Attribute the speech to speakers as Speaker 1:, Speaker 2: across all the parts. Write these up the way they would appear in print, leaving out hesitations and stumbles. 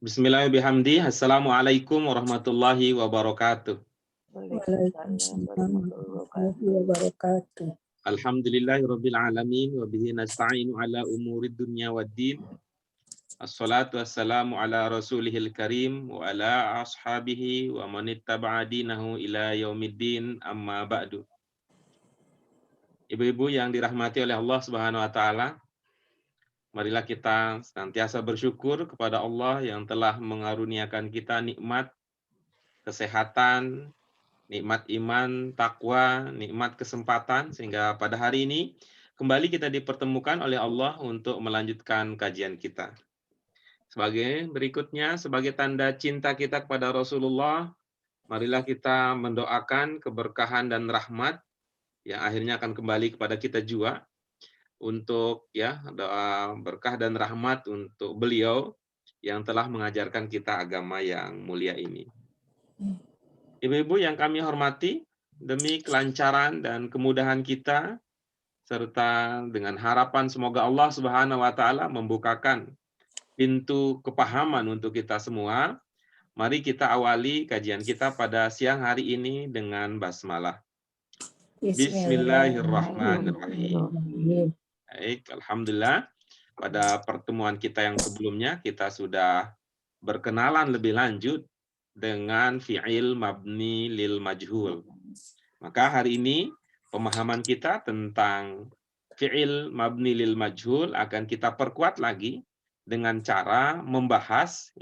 Speaker 1: Bismillahirrahmanirrahim. Assalamualaikum warahmatullahi wabarakatuh.
Speaker 2: Waalaikumsalam warahmatullahi wabarakatuh.
Speaker 1: Alhamdulillahirabbil alamin wa bihi nasta'inu ala umurid dunya waddin. Assalatu wassalamu ala rasulihil karim wa ala ashabihi wa man ittaba'a dinahu ila yaumiddin, amma ba'du. Ibu-ibu yang dirahmati oleh Allah Subhanahu wa taala, marilah kita senantiasa bersyukur kepada Allah yang telah mengaruniakan kita nikmat kesehatan, nikmat iman, takwa, nikmat kesempatan, sehingga pada hari ini kembali kita dipertemukan oleh Allah untuk melanjutkan kajian kita. Sebagai berikutnya, sebagai tanda cinta kita kepada Rasulullah, marilah kita mendoakan keberkahan dan rahmat yang akhirnya akan kembali kepada kita juga, untuk doa berkah dan rahmat untuk beliau yang telah mengajarkan kita agama yang mulia ini. Ibu-ibu yang kami hormati, demi kelancaran dan kemudahan kita, serta dengan harapan semoga Allah Subhanahu wa taala membukakan pintu kepahaman untuk kita semua, mari kita awali kajian kita pada siang hari ini dengan basmalah. Bismillahirrahmanirrahim. Baik, alhamdulillah. Pada pertemuan kita yang sebelumnya kita sudah berkenalan lebih lanjut dengan fi'il mabni lil majhul. Maka hari ini pemahaman kita tentang fi'il mabni lil majhul akan kita perkuat lagi dengan cara membahas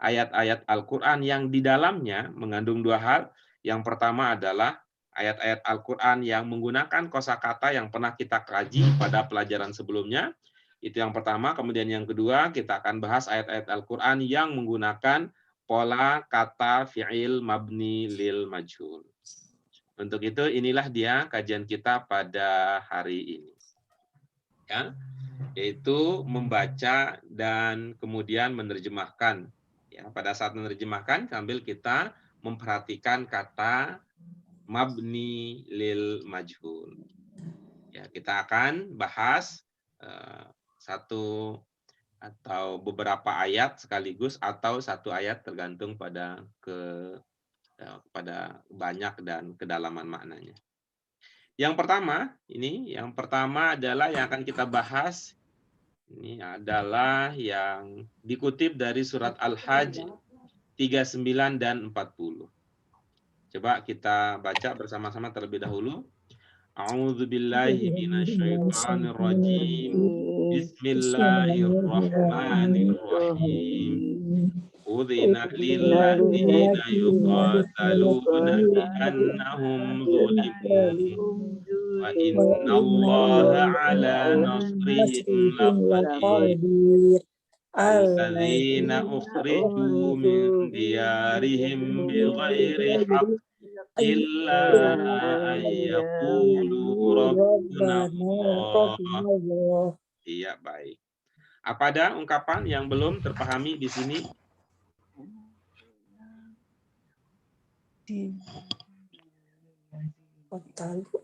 Speaker 1: ayat-ayat Al-Qur'an yang di dalamnya mengandung dua hal. Yang pertama adalah ayat-ayat Al-Qur'an yang menggunakan kosakata yang pernah kita kaji pada pelajaran sebelumnya. Itu yang pertama. Kemudian yang kedua, kita akan bahas ayat-ayat Al-Qur'an yang menggunakan pola kata fi'il mabni lil majhul. Untuk itu, inilah dia kajian kita pada hari ini. Ya, yaitu membaca dan kemudian menerjemahkan. Ya, pada saat menerjemahkan, sambil kita memperhatikan kata mabni lil majhul. Ya, kita akan bahas satu atau beberapa ayat sekaligus atau satu ayat tergantung pada banyak dan kedalaman maknanya. Yang pertama adalah yang akan kita bahas. Ini adalah yang dikutip dari surat Al-Hajj 39 dan 40. Coba kita baca bersama-sama terlebih dahulu. A'udzu billahi minasyaitonir rajim. Bismillahirrahmanirrahim. Udzina lilladzina yuqataluna bi'annahum zulimu wa innallaha ala nasrihim laqadir. Alladzina ukhriju min diyarihim bighairi haqq illa an yaqulu rabbuna Allah. Iya, baik. Apa ada ungkapan yang belum terpahami di sini?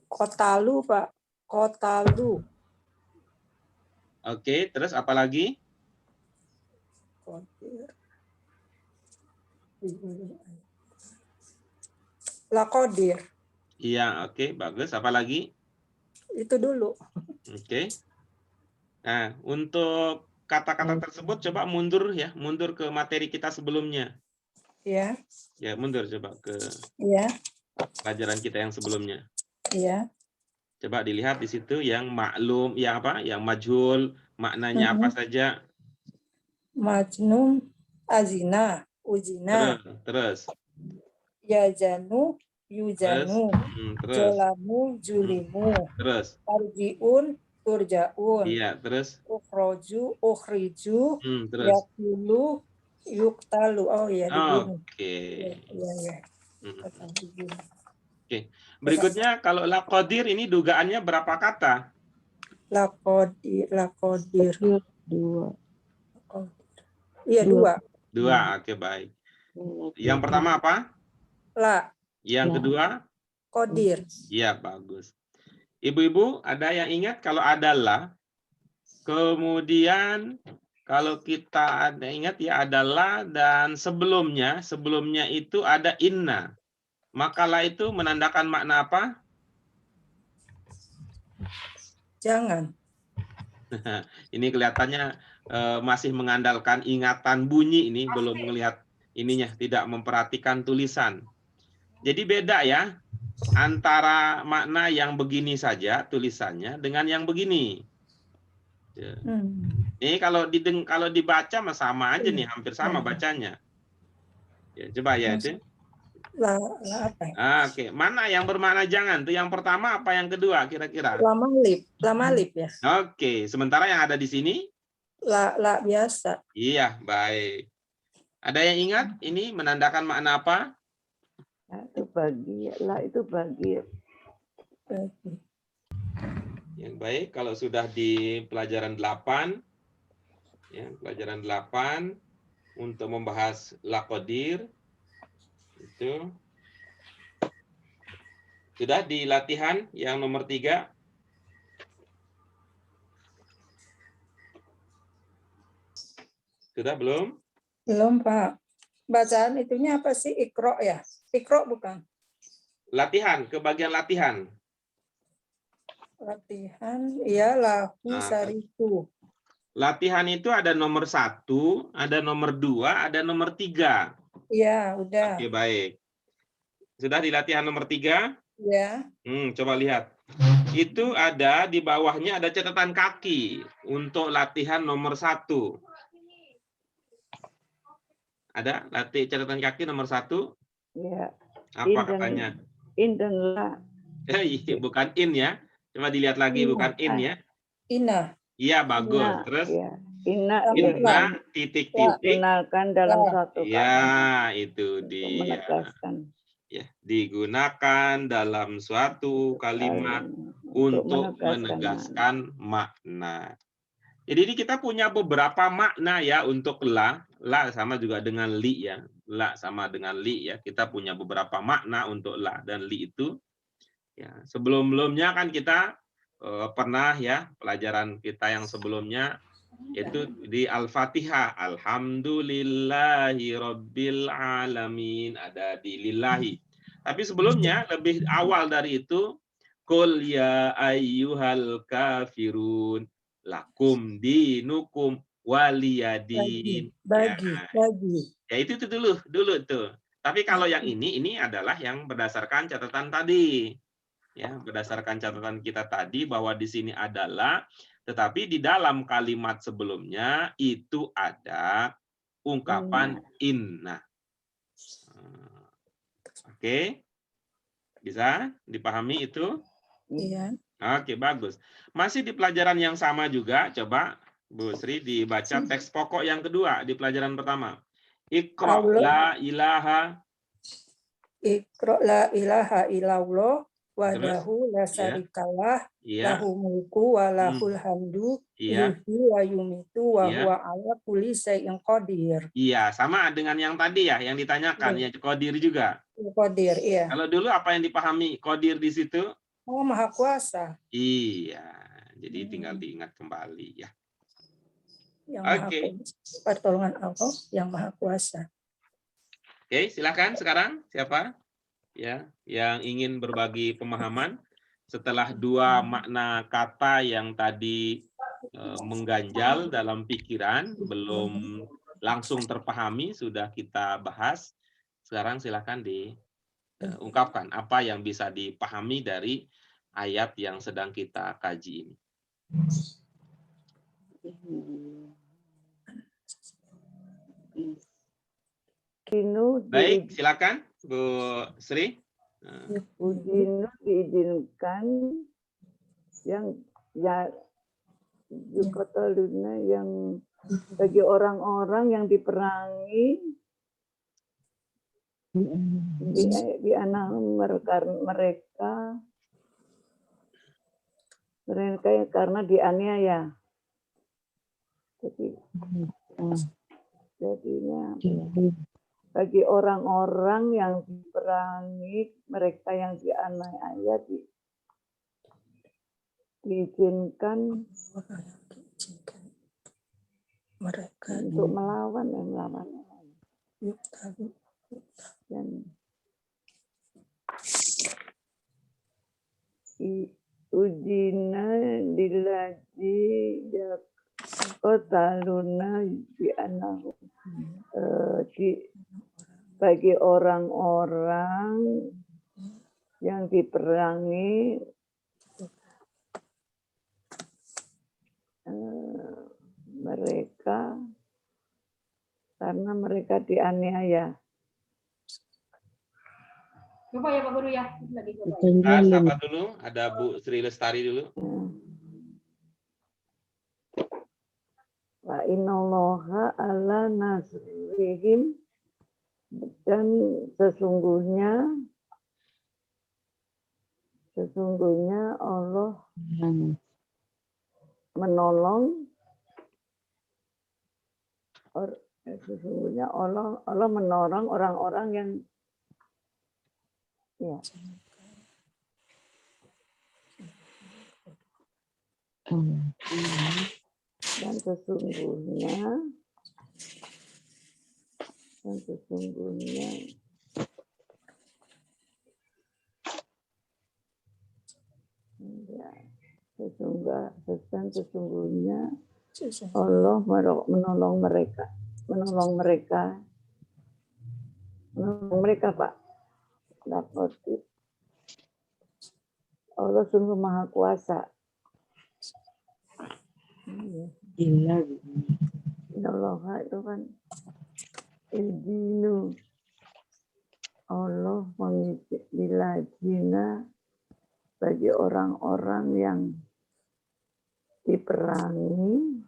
Speaker 2: Kotalu, Pak. Kotalu.
Speaker 1: Oke, terus apa lagi?
Speaker 2: Laqadir.
Speaker 1: Iya, oke, bagus. Apa lagi?
Speaker 2: Itu dulu.
Speaker 1: Oke. Nah, untuk kata-kata tersebut coba mundur ke materi kita sebelumnya.
Speaker 2: Ya.
Speaker 1: Ya, mundur coba ke pelajaran kita yang sebelumnya.
Speaker 2: Iya.
Speaker 1: Coba dilihat di situ yang maklum, yang majhul, maknanya apa saja?
Speaker 2: Majnun, azina, uzina.
Speaker 1: Terus.
Speaker 2: Yajanu, yujanu. Jolamu, julimu.
Speaker 1: Terus.
Speaker 2: Tarjiun, turjaun.
Speaker 1: Iya, terus.
Speaker 2: Ukhroju, ukhriju.
Speaker 1: Terus.
Speaker 2: Yakulu, yuktalu. Oh iya, dibunuh.
Speaker 1: Oke.
Speaker 2: Iya.
Speaker 1: Oke. Berikutnya kalau laqadir ini dugaannya berapa kata?
Speaker 2: Laqadir.
Speaker 3: Dua.
Speaker 2: Iya, dua.
Speaker 1: Dua, oke, baik. Yang pertama apa?
Speaker 2: La.
Speaker 1: Yang kedua?
Speaker 2: Qadir.
Speaker 1: Iya, bagus. Ibu-ibu, ada yang ingat kalau ada la, kemudian Kalau kita ada ingat ya adalah dan sebelumnya itu ada inna. Maka la itu menandakan makna apa?
Speaker 2: Jangan.
Speaker 1: Ini kelihatannya masih mengandalkan ingatan bunyi ini, belum melihat ininya, tidak memperhatikan tulisan. Jadi beda ya antara makna yang begini saja tulisannya dengan yang begini. Ya. Ini kalau dibaca sama aja nih, hampir sama bacanya. Ya, coba ya itu.
Speaker 2: La apa ya?
Speaker 1: Oke, mana yang bermakna jangan? Tuh yang pertama apa yang kedua kira-kira?
Speaker 2: Lama lip ya.
Speaker 1: Oke, sementara yang ada di sini?
Speaker 2: La biasa.
Speaker 1: Iya, baik. Ada yang ingat ini menandakan makna apa?
Speaker 3: Itu bagi, lah itu bagi.
Speaker 1: Yang baik, kalau sudah di pelajaran 8, ya, pelajaran 8 untuk membahas laqadir itu sudah di latihan yang nomor 3. Sudah belum?
Speaker 2: Belum, Pak. Bacaan itunya apa sih? Ikro ya? Ikro bukan?
Speaker 1: Latihan, ke bagian latihan.
Speaker 2: Latihan, iya lahu
Speaker 1: Nah,
Speaker 2: sariku.
Speaker 1: latihan itu ada nomor 1, ada nomor 2, ada nomor 3.
Speaker 2: Iya, udah.
Speaker 1: Oke, baik. Sudah di latihan nomor 3?
Speaker 2: Ya.
Speaker 1: Coba lihat. Itu ada di bawahnya ada catatan kaki untuk latihan nomor 1. Ada catatan kaki nomor 1?
Speaker 3: Ya.
Speaker 1: Apa katanya?
Speaker 3: In dan la.
Speaker 1: Bukan in ya. Coba dilihat lagi, bukan in ya.
Speaker 2: Ina.
Speaker 1: Iya, bagus.
Speaker 3: Inna,
Speaker 1: Terus
Speaker 3: ya. Inna,
Speaker 1: inna titik-titik.
Speaker 3: digunakan dalam suatu
Speaker 1: Ya,
Speaker 3: keadaan
Speaker 1: itu
Speaker 3: untuk
Speaker 1: dia.
Speaker 3: menegaskan.
Speaker 1: Ya, digunakan dalam suatu kalimat untuk menegaskan makna. Jadi ini kita punya beberapa makna ya untuk la. La sama juga dengan li ya. La sama dengan li ya. Kita punya beberapa makna untuk la dan li itu. Ya, sebelum-sebelumnya kan kita pernah ya pelajaran kita yang sebelumnya itu di Al-Fatihah. Alhamdulillahi Rabbil Alamin. Ada di lillahi. Tapi sebelumnya lebih awal dari itu. Qul ya ayyuhal kafirun. Lakum dinukum waliyadin.
Speaker 2: Bagi.
Speaker 1: Ya itu dulu tuh. Tapi kalau yang ini adalah yang berdasarkan catatan tadi. Ya, berdasarkan catatan kita tadi bahwa di sini adalah, tetapi di dalam kalimat sebelumnya itu ada ungkapan inna. Oke. Bisa dipahami itu?
Speaker 2: Iya.
Speaker 1: Oke, bagus. Masih di pelajaran yang sama juga, coba Bu Sri dibaca teks pokok yang kedua di pelajaran pertama. Iqra la ilaha.
Speaker 2: Iqra la ilaha illallah wahdahu la syarikalah lahu mulku wa lahul hamdu yuhyi wa yumitu wa huwa ala kulli syai'in qadir.
Speaker 1: Iya, sama dengan yang tadi ya, yang ditanyakan ya, qadir juga.
Speaker 2: Qadir, iya.
Speaker 1: Kalau dulu apa yang dipahami qadir di situ?
Speaker 2: Oh, maha kuasa.
Speaker 1: Iya, jadi tinggal diingat kembali ya.
Speaker 2: Yang maha kuasa, pertolongan Allah yang maha kuasa.
Speaker 1: Oke, silakan sekarang siapa ya yang ingin berbagi pemahaman setelah dua makna kata yang tadi mengganjal dalam pikiran, belum langsung terpahami, sudah kita bahas. Sekarang silakan diungkapkan apa yang bisa dipahami dari ayat yang sedang kita kaji ini. Baik, silakan Bu Sri.
Speaker 3: Udinu diizinkan yang ya yukataluna yang bagi orang-orang yang diperangi di anak mereka yang karena dianiaya. Jadinya bagi orang-orang yang diperangi, mereka yang dianiaya diizinkan
Speaker 2: mereka
Speaker 3: untuk melawan dan ujina dilaji qataluna bi annahu bagi orang-orang yang diperangi mereka karena mereka dianiaya.
Speaker 4: Coba ya Pak Guru ya. Lagi coba.
Speaker 1: Siapa dulu? Ada Bu Sri Lestari dulu.
Speaker 3: Wa innallaha ala nasrihim, dan sesungguhnya Allah menolong Allah menolong orang-orang yang ya. Dan sesungguhnya Allah menolong mereka Pak. Allah sungguh maha kuasa. Allah itu kan idinu, Allah bilajina bagi orang-orang yang diperangi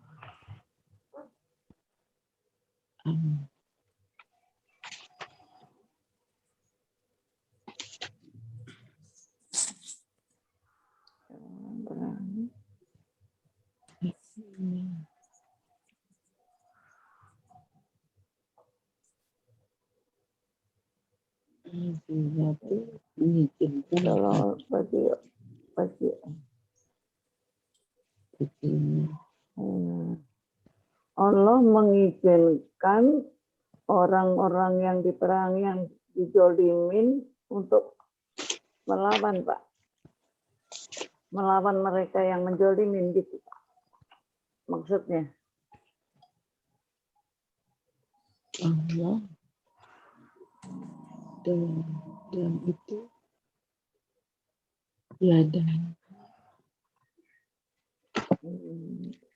Speaker 3: kalau bagi Allah mengizinkan orang-orang yang diperangi, yang dijolimin untuk melawan Pak. Melawan mereka yang menjolimin gitu Pak. Maksudnya.
Speaker 5: Allah dan itu ladang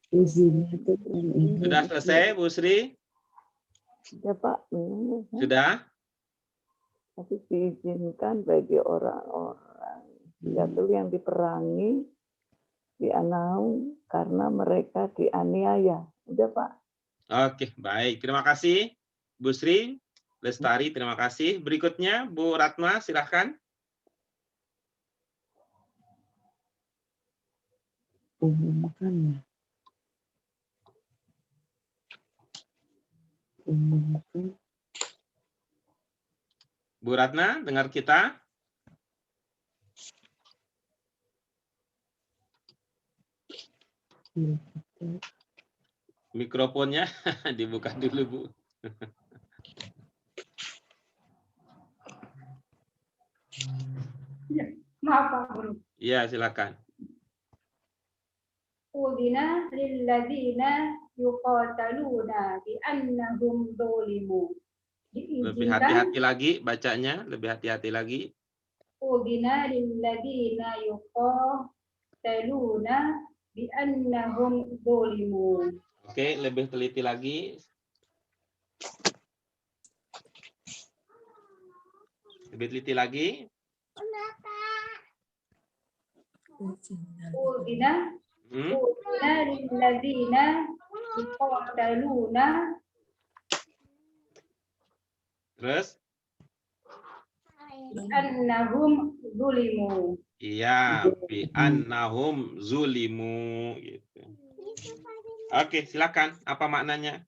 Speaker 5: izinnya itu
Speaker 1: Sudah selesai Bu Sri?
Speaker 3: Ya Pak.
Speaker 1: Sudah?
Speaker 3: Tapi diizinkan bagi orang-orang yang diperangi di Anaung karena mereka dianiaya. Udah Pak.
Speaker 1: Oke, baik. Terima kasih Bu Sri Lestari, terima kasih. Berikutnya Bu Ratma, silahkan.
Speaker 5: Umumkan
Speaker 1: Bu Ratna, dengar kita? Mikrofonnya dibuka dulu Bu.
Speaker 4: Maaf Pak Guru.
Speaker 1: Iya, silakan.
Speaker 4: Udina lilladzina yuqataluna bi annahum zulimu.
Speaker 1: Lebih hati-hati lagi bacanya, lebih hati-hati lagi.
Speaker 4: Udina lilladzina yuqataluna bi annahum zulimu.
Speaker 1: Oke, lebih teliti lagi. Lebih teliti lagi.
Speaker 4: Udina lilladzina yuqataluna.
Speaker 1: Terus?
Speaker 4: Annahum zulimu.
Speaker 1: Iya, bi annahum zulimu gitu. Oke, silakan. Apa maknanya?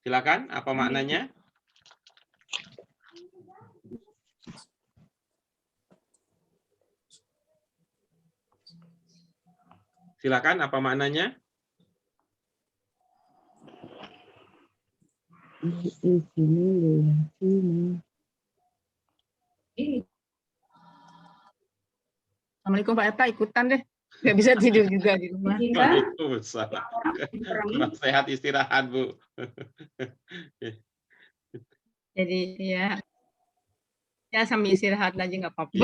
Speaker 1: Silakan, apa maknanya? Silakan, apa maknanya?
Speaker 6: Assalamualaikum Pak Eta, ikutan deh. Nggak bisa tidur juga di rumah.
Speaker 1: Waalaikumsalam. Kurang sehat, istirahat, Bu.
Speaker 6: Jadi ya sambil istirahat aja nggak apa-apa.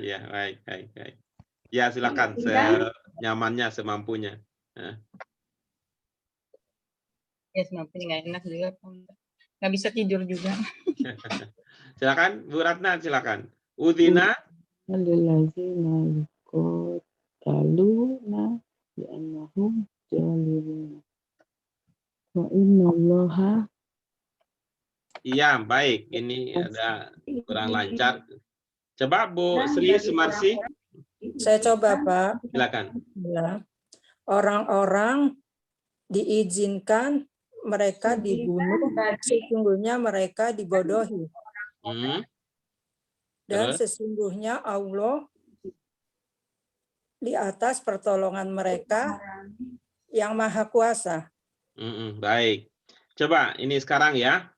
Speaker 1: Iya. Baik. Ya, silakan senyamannya, semampunya.
Speaker 6: Ya semampunya, nggak enak juga. Nggak bisa tidur juga.
Speaker 1: Silakan, Bu Ratna, silakan. Udhina.
Speaker 5: Lillazina yuqataluna bi'annahum zalimun. Wa innallaha.
Speaker 1: Iya, baik. Ini ada kurang lancar. Coba Bu Sri Sumarsi.
Speaker 2: Saya coba, Pak.
Speaker 1: Silakan.
Speaker 2: Ya. Orang-orang diizinkan mereka dibunuh, sesungguhnya mereka dibodohi. Dan sesungguhnya Allah di atas pertolongan mereka yang Maha Kuasa.
Speaker 1: Baik. Coba ini sekarang ya.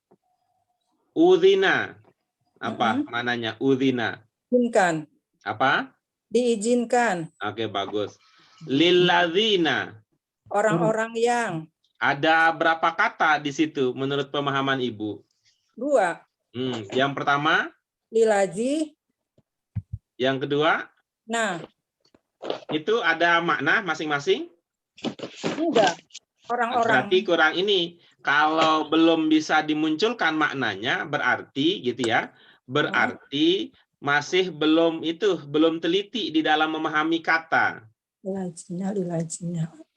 Speaker 1: Udhina. Apa mananya udhina?
Speaker 2: Diizinkan.
Speaker 1: Apa?
Speaker 2: Diizinkan.
Speaker 1: Oke, bagus. Lilladzina.
Speaker 2: Orang-orang yang.
Speaker 1: Ada berapa kata di situ menurut pemahaman Ibu?
Speaker 2: 2.
Speaker 1: Yang pertama?
Speaker 2: Lilazi.
Speaker 1: Yang kedua?
Speaker 2: Nah.
Speaker 1: Itu ada makna masing-masing?
Speaker 2: Enggak. Orang-orang.
Speaker 1: Berarti kurang ini. Kalau belum bisa dimunculkan maknanya, berarti gitu ya. Berarti masih belum teliti di dalam memahami kata.
Speaker 2: Lilazinya.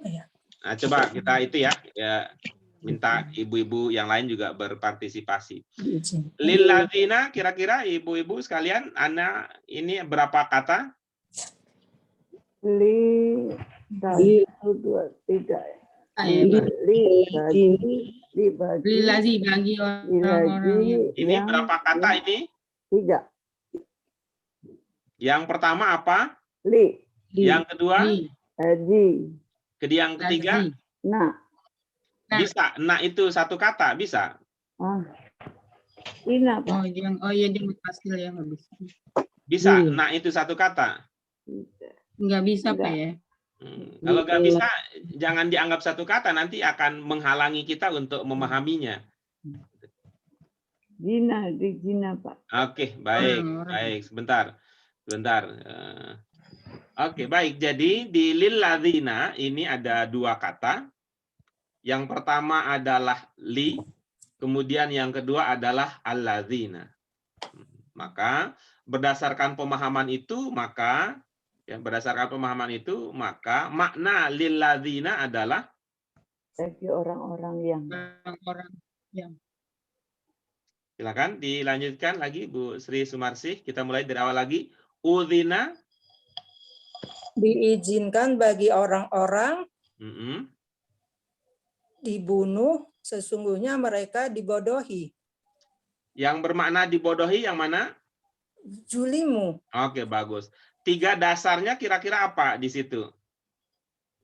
Speaker 2: Ya.
Speaker 1: Nah, coba kita itu ya minta ibu-ibu yang lain juga berpartisipasi. Lilladzina, kira-kira ibu-ibu sekalian, Ana ini berapa kata?
Speaker 6: Lilazi bagi orang-orang yang.
Speaker 1: Ini berapa kata ini?
Speaker 3: 3.
Speaker 1: Yang pertama apa?
Speaker 3: Li.
Speaker 1: Yang kedua?
Speaker 3: Haji.
Speaker 1: Yang ketiga?
Speaker 3: Nah.
Speaker 1: Bisa. Nah itu satu kata, bisa?
Speaker 3: Ina.
Speaker 6: Oh iya, dia hasil ya, nggak bisa.
Speaker 1: Bisa. Nah itu satu kata?
Speaker 6: Nggak bisa, Pak ya.
Speaker 1: Kalau nggak bisa, jangan dianggap satu kata, nanti akan menghalangi kita untuk memahaminya.
Speaker 3: Zina, Pak.
Speaker 1: Oke, baik. Sebentar. Oke, baik. Jadi di lilladzina ini ada 2 kata. Yang pertama adalah li, kemudian yang kedua adalah alladzina. Maka berdasarkan pemahaman itu, maka makna lilladzina adalah
Speaker 3: bagi orang-orang yang.
Speaker 1: Silakan dilanjutkan lagi Bu Sri Sumarsi. Kita mulai dari awal lagi. Udzina.
Speaker 2: Diizinkan bagi orang-orang dibunuh, sesungguhnya mereka dibodohi.
Speaker 1: Yang bermakna dibodohi yang mana?
Speaker 2: Julimu.
Speaker 1: Oke, bagus. 3 dasarnya kira-kira apa di situ?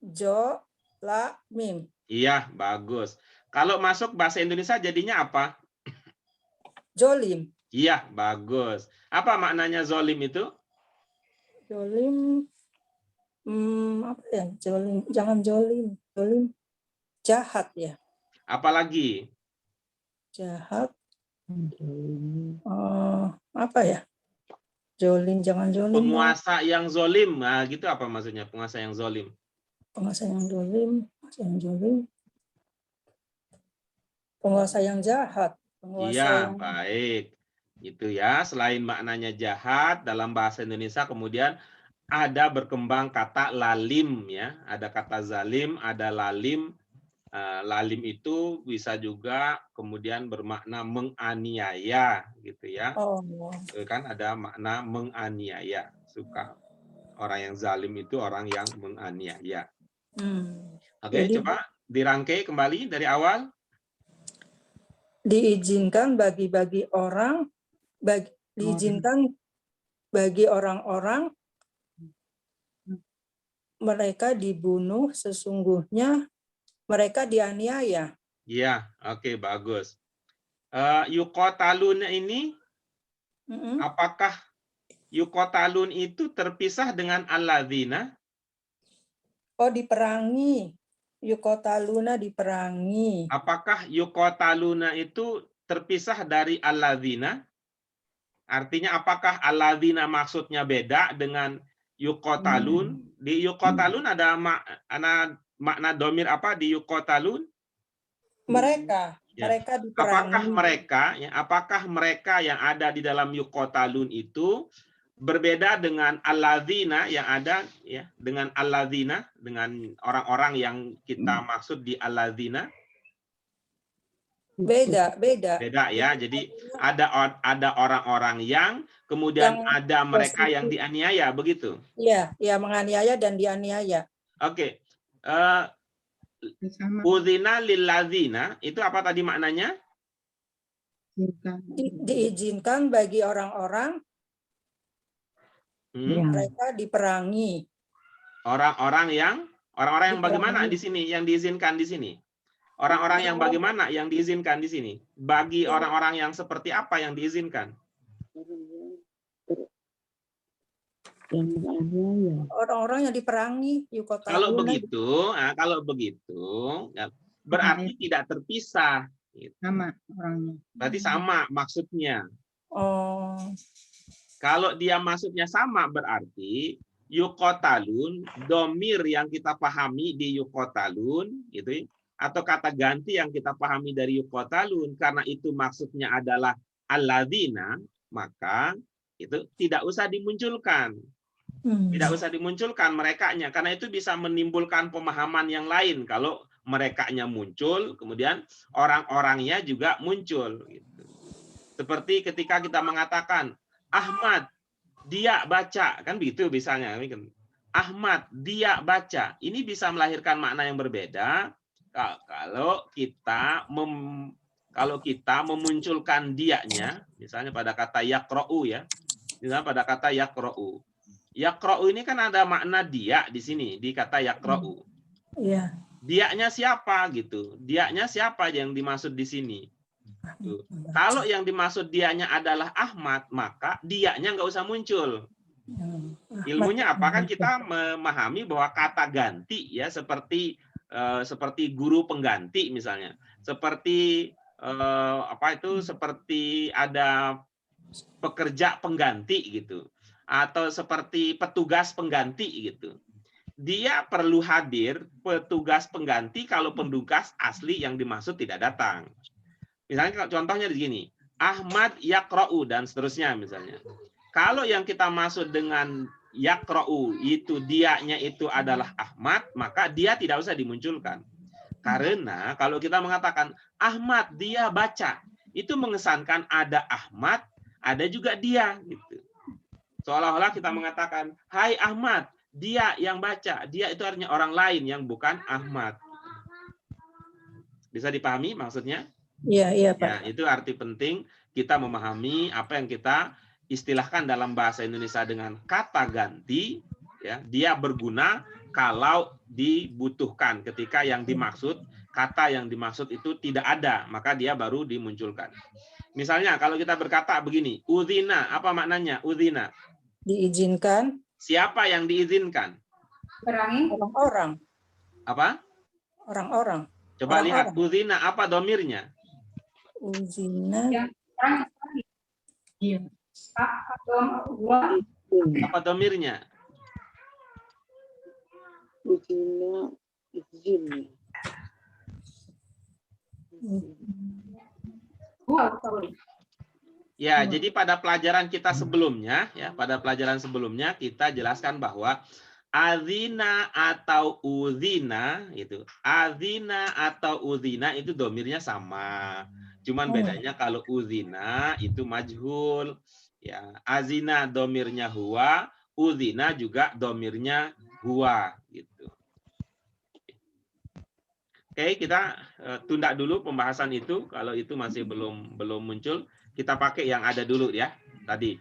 Speaker 2: Jo, la, mim.
Speaker 1: Iya, bagus. Kalau masuk bahasa Indonesia jadinya apa?
Speaker 2: Jolim.
Speaker 1: Iya, bagus. Apa maknanya zolim itu?
Speaker 2: Jolim, apa ya? Jolim, jangan jolim. Jolim, jahat ya.
Speaker 1: Apalagi?
Speaker 2: Jahat. Apa ya? Jolim, jangan jolim.
Speaker 1: Penguasa yang zolim. Nah, gitu apa maksudnya? Penguasa yang zolim.
Speaker 2: Penguasa yang jolim. Penguasa yang jahat.
Speaker 1: Iya, baik. Gitu ya. Selain maknanya jahat dalam bahasa Indonesia, kemudian ada berkembang kata lalim ya. Ada kata zalim, ada lalim. Lalim itu bisa juga kemudian bermakna menganiaya gitu ya. Kan ada makna menganiaya. Suka orang yang zalim itu orang yang menganiaya. Oke, coba dirangkai kembali dari awal.
Speaker 2: Diizinkan bagi orang-orang mereka dibunuh, sesungguhnya mereka dianiaya.
Speaker 1: Iya, oke, bagus. Yuqatalun ini, apakah yuqatalun itu terpisah dengan alladzina?
Speaker 2: Oh, diperangi. Yuqataluna diperangi.
Speaker 1: Apakah yuqataluna itu terpisah dari alladzina? Artinya apakah alladzina maksudnya beda dengan yuqatalun? Di yuqatalun ada makna domir apa di yuqatalun?
Speaker 2: Mereka,
Speaker 1: Ya.
Speaker 2: mereka diperangi.
Speaker 1: Apakah mereka yang ada di dalam yuqatalun itu berbeda dengan alladzina yang ada ya, dengan alladzina, dengan orang-orang yang kita maksud di alladzina?
Speaker 2: Beda.
Speaker 1: Beda ya. Jadi ada orang-orang yang kemudian ada mereka yang dianiaya, begitu?
Speaker 2: Iya, ya, menganiaya dan dianiaya.
Speaker 1: Oke. Udzina lilladzina itu apa tadi maknanya?
Speaker 2: Diizinkan bagi orang-orang mereka diperangi.
Speaker 1: Orang-orang yang bagaimana di sini yang diizinkan di sini? Orang-orang yang bagaimana yang diizinkan di sini? Bagi orang-orang yang seperti apa yang diizinkan?
Speaker 2: Orang-orang yang diperangi.
Speaker 1: Kalau begitu, berarti tidak terpisah.
Speaker 6: Sama orangnya.
Speaker 1: Berarti sama maksudnya.
Speaker 2: Oh.
Speaker 1: Kalau dia maksudnya sama berarti yuqatalun, domir yang kita pahami di yuqatalun, gitu, atau kata ganti yang kita pahami dari yuqatalun, karena itu maksudnya adalah alladzina, maka itu tidak usah dimunculkan. Tidak usah dimunculkan merekanya, karena itu bisa menimbulkan pemahaman yang lain kalau merekanya muncul, kemudian orang-orangnya juga muncul. Gitu. Seperti ketika kita mengatakan, Ahmad, dia baca, kan begitu misalnya. Ahmad, dia baca. Ini bisa melahirkan makna yang berbeda kalau kita memunculkan dianya, misalnya pada kata yaqra'u ya. Misalnya pada kata yaqra'u. Yaqra'u ini kan ada makna dia di sini, di kata yaqra'u.
Speaker 2: Iya.
Speaker 1: Dianya siapa gitu? Dianya siapa yang dimaksud di sini? Tuh. Kalau yang dimaksud dianya adalah Ahmad, maka dianya nggak usah muncul. Ilmunya apa? Kan kita memahami bahwa kata ganti ya seperti guru pengganti misalnya, seperti seperti ada pekerja pengganti gitu, atau seperti petugas pengganti gitu. Dia perlu hadir petugas pengganti kalau petugas asli yang dimaksud tidak datang. Misalnya contohnya di sini, Ahmad yaqra'u dan seterusnya misalnya. Kalau yang kita maksud dengan yaqra'u itu dianya itu adalah Ahmad, maka dia tidak usah dimunculkan. Karena kalau kita mengatakan Ahmad dia baca, itu mengesankan ada Ahmad, ada juga dia gitu. Seolah-olah kita mengatakan, "Hai Ahmad, dia yang baca." Dia itu artinya orang lain yang bukan Ahmad. Bisa dipahami maksudnya?
Speaker 2: Iya, Pak.
Speaker 1: Ya, itu arti penting kita memahami apa yang kita istilahkan dalam bahasa Indonesia dengan kata ganti, ya, dia berguna kalau dibutuhkan. Ketika yang dimaksud, kata yang dimaksud itu tidak ada, maka dia baru dimunculkan. Misalnya kalau kita berkata begini, udzina, apa maknanya udzina?
Speaker 2: Diizinkan.
Speaker 1: Siapa yang diizinkan?
Speaker 4: Perangi.
Speaker 2: Orang-orang.
Speaker 1: Apa?
Speaker 2: Orang-orang.
Speaker 1: Coba lihat, udzina apa domirnya?
Speaker 2: Udzina.
Speaker 4: Yang perangi.
Speaker 6: Iya.
Speaker 1: Apa domirnya?
Speaker 5: Udzina izin.
Speaker 1: Ya, jadi pada pelajaran kita sebelumnya, kita jelaskan bahwa azina atau uzina itu, azina atau uzina itu domirnya sama. Cuman bedanya kalau uzina itu majhul, ya. Azina domirnya huwa, uzina juga domirnya huwa, gitu. Oke, kita tunda dulu pembahasan itu. Kalau itu masih belum muncul, kita pakai yang ada dulu ya. Tadi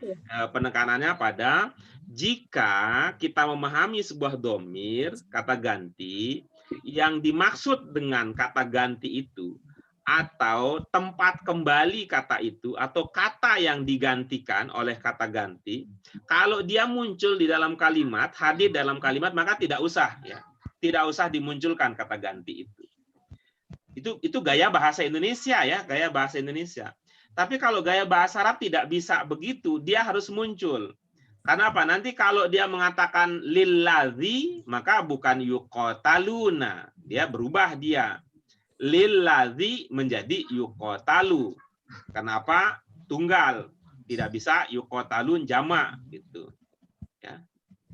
Speaker 1: penekanannya pada jika kita memahami sebuah domir, kata ganti, yang dimaksud dengan kata ganti itu, atau tempat kembali kata itu, atau kata yang digantikan oleh kata ganti, kalau dia muncul di dalam kalimat, hadir dalam kalimat, maka tidak usah dimunculkan kata ganti itu. Itu gaya bahasa Indonesia ya, gaya bahasa Indonesia. Tapi kalau gaya bahasa Arab tidak bisa begitu, dia harus muncul. Karena apa? Nanti kalau dia mengatakan lilladzi, maka bukan yuqataluna, dia berubah dia. Lilladzi menjadi yuqatalu. Kenapa? Tunggal. Tidak bisa yuqatalun jamak gitu. Ya.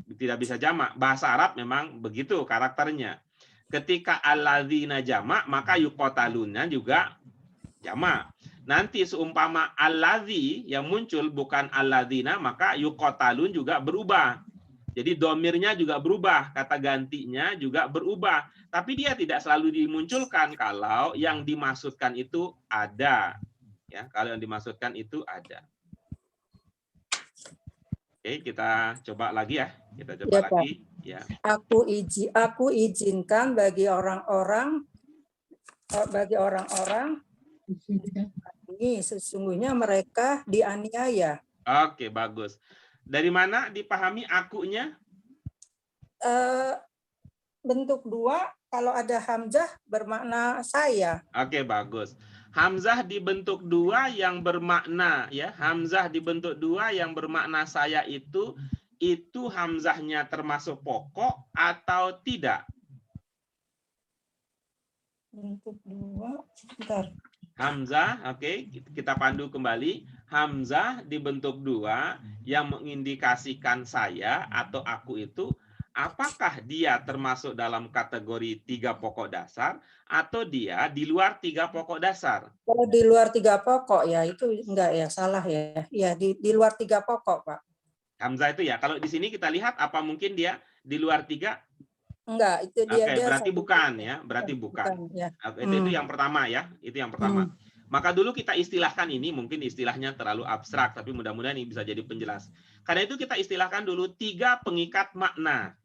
Speaker 1: Tidak bisa jamak. Bahasa Arab memang begitu karakternya. Ketika alladzina jamak, maka yuqataluna juga jamak. Nanti seumpama alladzi yang muncul bukan alladzina, maka yuqatalun juga berubah. Jadi domirnya juga berubah, kata gantinya juga berubah. Tapi dia tidak selalu dimunculkan kalau yang dimaksudkan itu ada. Ya, kalau yang dimaksudkan itu ada. Oke, kita coba lagi ya. Kita coba
Speaker 2: Ya,
Speaker 1: lagi. Ya.
Speaker 2: Aku izinkan bagi orang-orang ini sesungguhnya mereka dianiaya.
Speaker 1: Oke, bagus. Dari mana dipahami akunya?
Speaker 2: Bentuk dua, kalau ada hamzah bermakna saya.
Speaker 1: Oke, bagus. Hamzah dibentuk dua yang bermakna ya. Hamzah dibentuk dua yang bermakna saya itu hamzahnya termasuk pokok atau tidak?
Speaker 2: Bentuk dua, sebentar.
Speaker 1: Hamzah, oke, kita pandu kembali. Hamzah dibentuk dua yang mengindikasikan saya atau aku itu, apakah dia termasuk dalam kategori 3 pokok dasar atau dia di luar 3 pokok dasar?
Speaker 2: Kalau di luar 3 pokok ya itu enggak ya, salah ya. Ya di luar 3 pokok, Pak.
Speaker 1: Hamzah itu ya. Kalau di sini kita lihat apa mungkin dia di luar 3?
Speaker 2: Enggak, itu dia.
Speaker 1: Oke, berarti bukan ya, berarti bukan.
Speaker 2: Ya.
Speaker 1: Itu yang pertama ya, itu yang pertama. Maka dulu kita istilahkan ini, mungkin istilahnya terlalu abstrak, tapi mudah-mudahan ini bisa jadi penjelas. Karena itu kita istilahkan dulu 3 pengikat makna.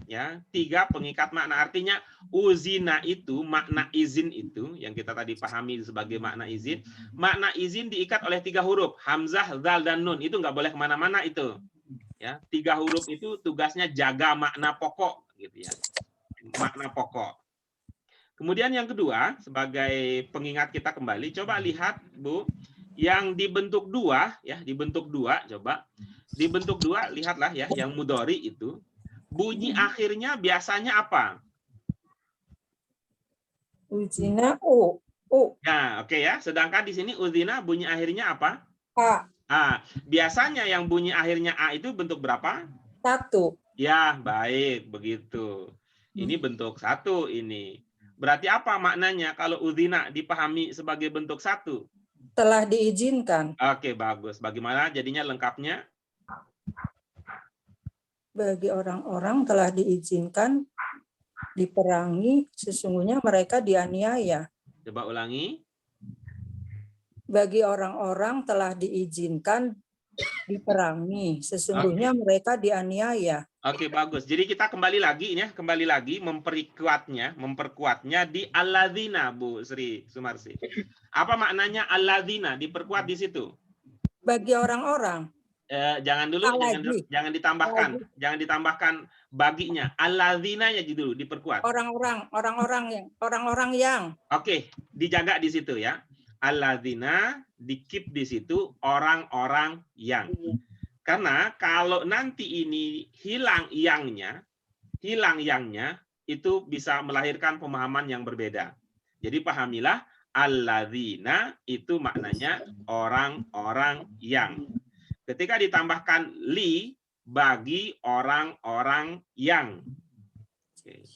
Speaker 1: Ya, 3 pengikat makna. Artinya uzina itu, makna izin itu, yang kita tadi pahami sebagai makna izin. Makna izin diikat oleh 3 huruf, hamzah, zal, dan nun. Itu nggak boleh kemana-mana itu. Ya, 3 huruf itu tugasnya jaga makna pokok. Gitu ya. Makna pokok. Kemudian yang kedua, sebagai pengingat kita kembali, coba lihat Bu, yang dibentuk 2 ya, dibentuk 2, coba. Dibentuk 2, lihatlah ya, yang mudhari itu, bunyi akhirnya biasanya apa?
Speaker 2: Uzina u.
Speaker 1: Nah, oke ya. Sedangkan di sini uzina bunyi akhirnya apa?
Speaker 2: A.
Speaker 1: Biasanya yang bunyi akhirnya A itu bentuk berapa?
Speaker 2: 1.
Speaker 1: Ya, baik, begitu. Ini bentuk 1 ini. Berarti apa maknanya kalau uzina dipahami sebagai bentuk 1?
Speaker 2: Telah diizinkan.
Speaker 1: Oke, bagus. Bagaimana jadinya lengkapnya?
Speaker 2: Bagi orang-orang telah diizinkan diperangi, sesungguhnya mereka dianiaya.
Speaker 1: Coba ulangi.
Speaker 2: Bagi orang-orang telah diizinkan diperangi, sesungguhnya mereka dianiaya.
Speaker 1: Oke, bagus. Jadi kita kembali lagi memperkuatnya di alladzina, Bu Sri Sumarsi. Apa maknanya alladzina? Diperkuat di situ.
Speaker 2: Bagi orang-orang.
Speaker 1: Jangan dulu, jangan ditambahkan baginya. Alladzina-nya dulu diperkuat.
Speaker 2: Orang-orang yang.
Speaker 1: Oke, dijaga di situ ya. Alladzina di-keep di situ, orang-orang yang. Karena kalau nanti ini hilang yangnya, itu bisa melahirkan pemahaman yang berbeda. Jadi pahamilah alladzina itu maknanya orang-orang yang. Ketika ditambahkan li bagi orang-orang yang. Oke.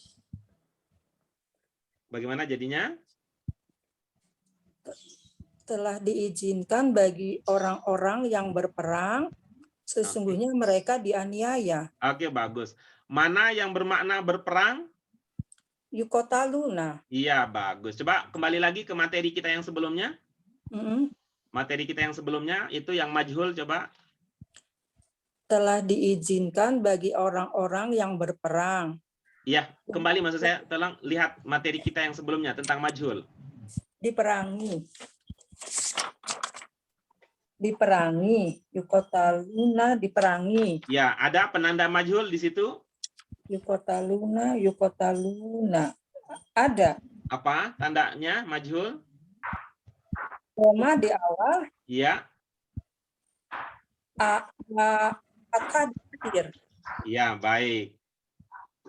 Speaker 1: Bagaimana jadinya?
Speaker 2: Telah diizinkan bagi orang-orang yang berperang, sesungguhnya mereka dianiaya.
Speaker 1: Oke, bagus. Mana yang bermakna berperang?
Speaker 2: Yuqataluna.
Speaker 1: Iya, bagus. Coba kembali lagi ke materi kita yang sebelumnya. materi kita yang sebelumnya itu yang majhul coba.
Speaker 2: Telah diizinkan bagi orang-orang yang berperang.
Speaker 1: Iya, kembali maksud saya, tolong lihat materi kita yang sebelumnya tentang majhul.
Speaker 2: Diperangi. Diperangi. Yukotaluna diperangi.
Speaker 1: Ya, ada penanda majhul di situ?
Speaker 2: Yukotaluna, yukotaluna. Ada.
Speaker 1: Apa tandanya majhul?
Speaker 2: Koma di awal.
Speaker 1: Iya.
Speaker 2: Kata di akhir.
Speaker 1: Ya, baik.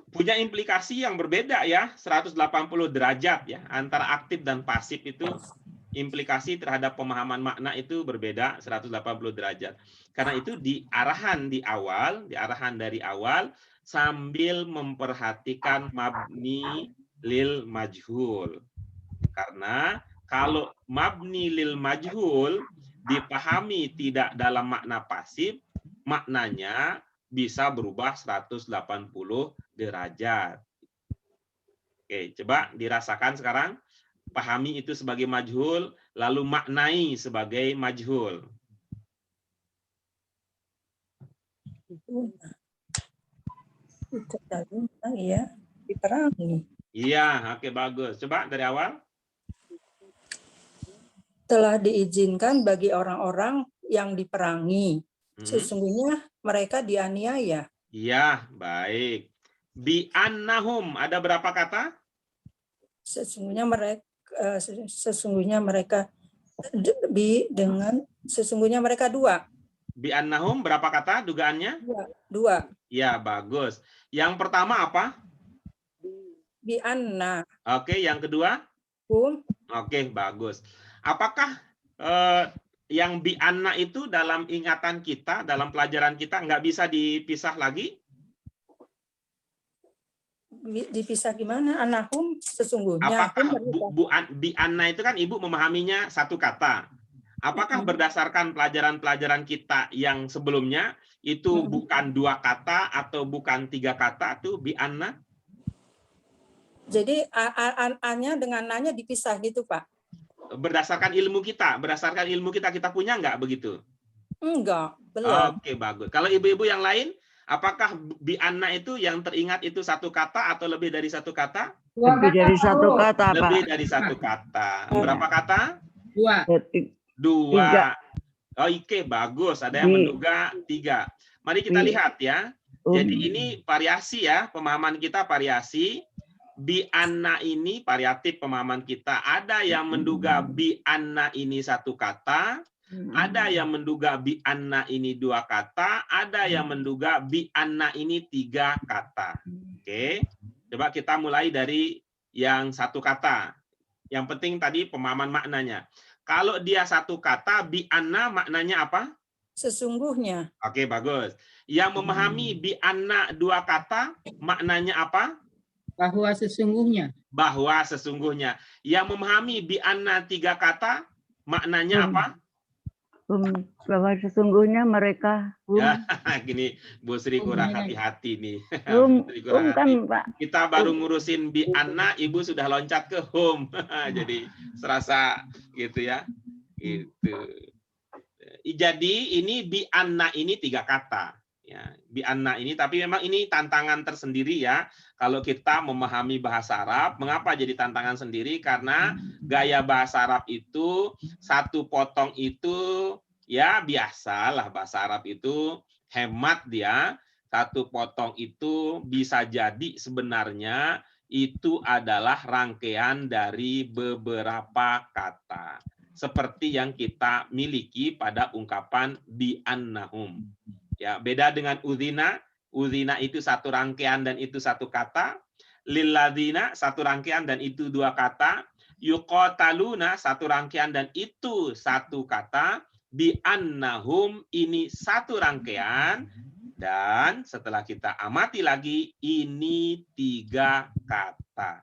Speaker 1: Punya implikasi yang berbeda ya, 180 derajat ya, antara aktif dan pasif itu implikasi terhadap pemahaman makna itu berbeda 180 derajat. Karena itu diarahan dari awal sambil memperhatikan mabni lil majhul. Karena kalau mabni lil majhul dipahami tidak dalam makna pasif, maknanya bisa berubah 180 derajat. Oke, coba dirasakan sekarang. Pahami itu sebagai majhul, lalu maknai sebagai majhul.
Speaker 2: Iya, diperangi.
Speaker 1: Iya, oke bagus. Coba dari awal.
Speaker 2: Telah diizinkan bagi orang-orang yang diperangi. Sesungguhnya mereka dianiaya.
Speaker 1: Iya, baik. Bi'annahum, ada berapa kata?
Speaker 2: Sesungguhnya mereka sesungguhnya mereka dua.
Speaker 1: Bi'annahum berapa kata dugaannya?
Speaker 2: Dua.
Speaker 1: Ya, bagus. Yang pertama apa?
Speaker 2: Bi'anna.
Speaker 1: Oke, yang kedua? Oke, bagus. Apakah yang bi'anna itu dalam ingatan kita, dalam pelajaran kita nggak bisa dipisah lagi?
Speaker 2: Dipisah gimana? Anahum sesungguhnya.
Speaker 1: Apakah bi'anna itu kan ibu memahaminya satu kata. Apakah berdasarkan pelajaran-pelajaran kita yang sebelumnya itu bukan dua kata atau bukan tiga kata tuh bi'anna?
Speaker 2: Jadi a-nya dengan na-nya dipisah gitu, Pak?
Speaker 1: Berdasarkan ilmu kita kita punya nggak begitu?
Speaker 2: Enggak, belum.
Speaker 1: Oke, bagus. Kalau ibu-ibu yang lain, apakah bi'anna itu yang teringat itu satu kata atau lebih dari satu kata?
Speaker 3: Lebih dari satu kata, Pak.
Speaker 1: Lebih dari satu kata. Berapa kata?
Speaker 3: Dua.
Speaker 1: Oh, oke, bagus. Ada yang menduga 3. Mari kita lihat ya. Jadi ini variasi ya, pemahaman kita variasi. Bi'anna ini variatif pemahaman kita. Ada yang menduga bi'anna ini satu kata, ada yang menduga bi'anna ini dua kata, ada yang menduga bi'anna ini 3 kata. Oke, coba kita mulai dari yang satu kata. Yang penting tadi pemahaman maknanya. Kalau dia satu kata, bi'anna maknanya apa?
Speaker 2: Sesungguhnya.
Speaker 1: Oke, bagus. Yang memahami bi'anna 2 kata, maknanya apa?
Speaker 6: Bahwa sesungguhnya.
Speaker 1: Bahwa sesungguhnya. Yang memahami bi'anna 3 kata, maknanya apa?
Speaker 3: Bahwa sesungguhnya mereka.
Speaker 1: Ya, gini Bu Sri kurang hati-hati nih.
Speaker 3: Kan, Pak.
Speaker 1: Kita baru ngurusin bi'anna, Ibu sudah loncat ke home. Jadi serasa gitu ya. Gitu. Jadi ini bi'anna ini 3 kata. Ya, bi'anna ini, tapi memang ini tantangan tersendiri ya. Kalau kita memahami bahasa Arab, mengapa jadi tantangan sendiri? Karena gaya bahasa Arab itu satu potong itu ya biasalah bahasa Arab itu hemat dia. Satu potong itu bisa jadi sebenarnya itu adalah rangkaian dari beberapa kata. Seperti yang kita miliki pada ungkapan bi'annahum. Ya, beda dengan udzina. Udzina itu satu rangkaian dan itu satu kata. Lilladzina satu rangkaian dan itu 2 kata. Yuqataluna satu rangkaian dan itu satu kata. Bi'annahum ini satu rangkaian dan setelah kita amati lagi ini 3 kata.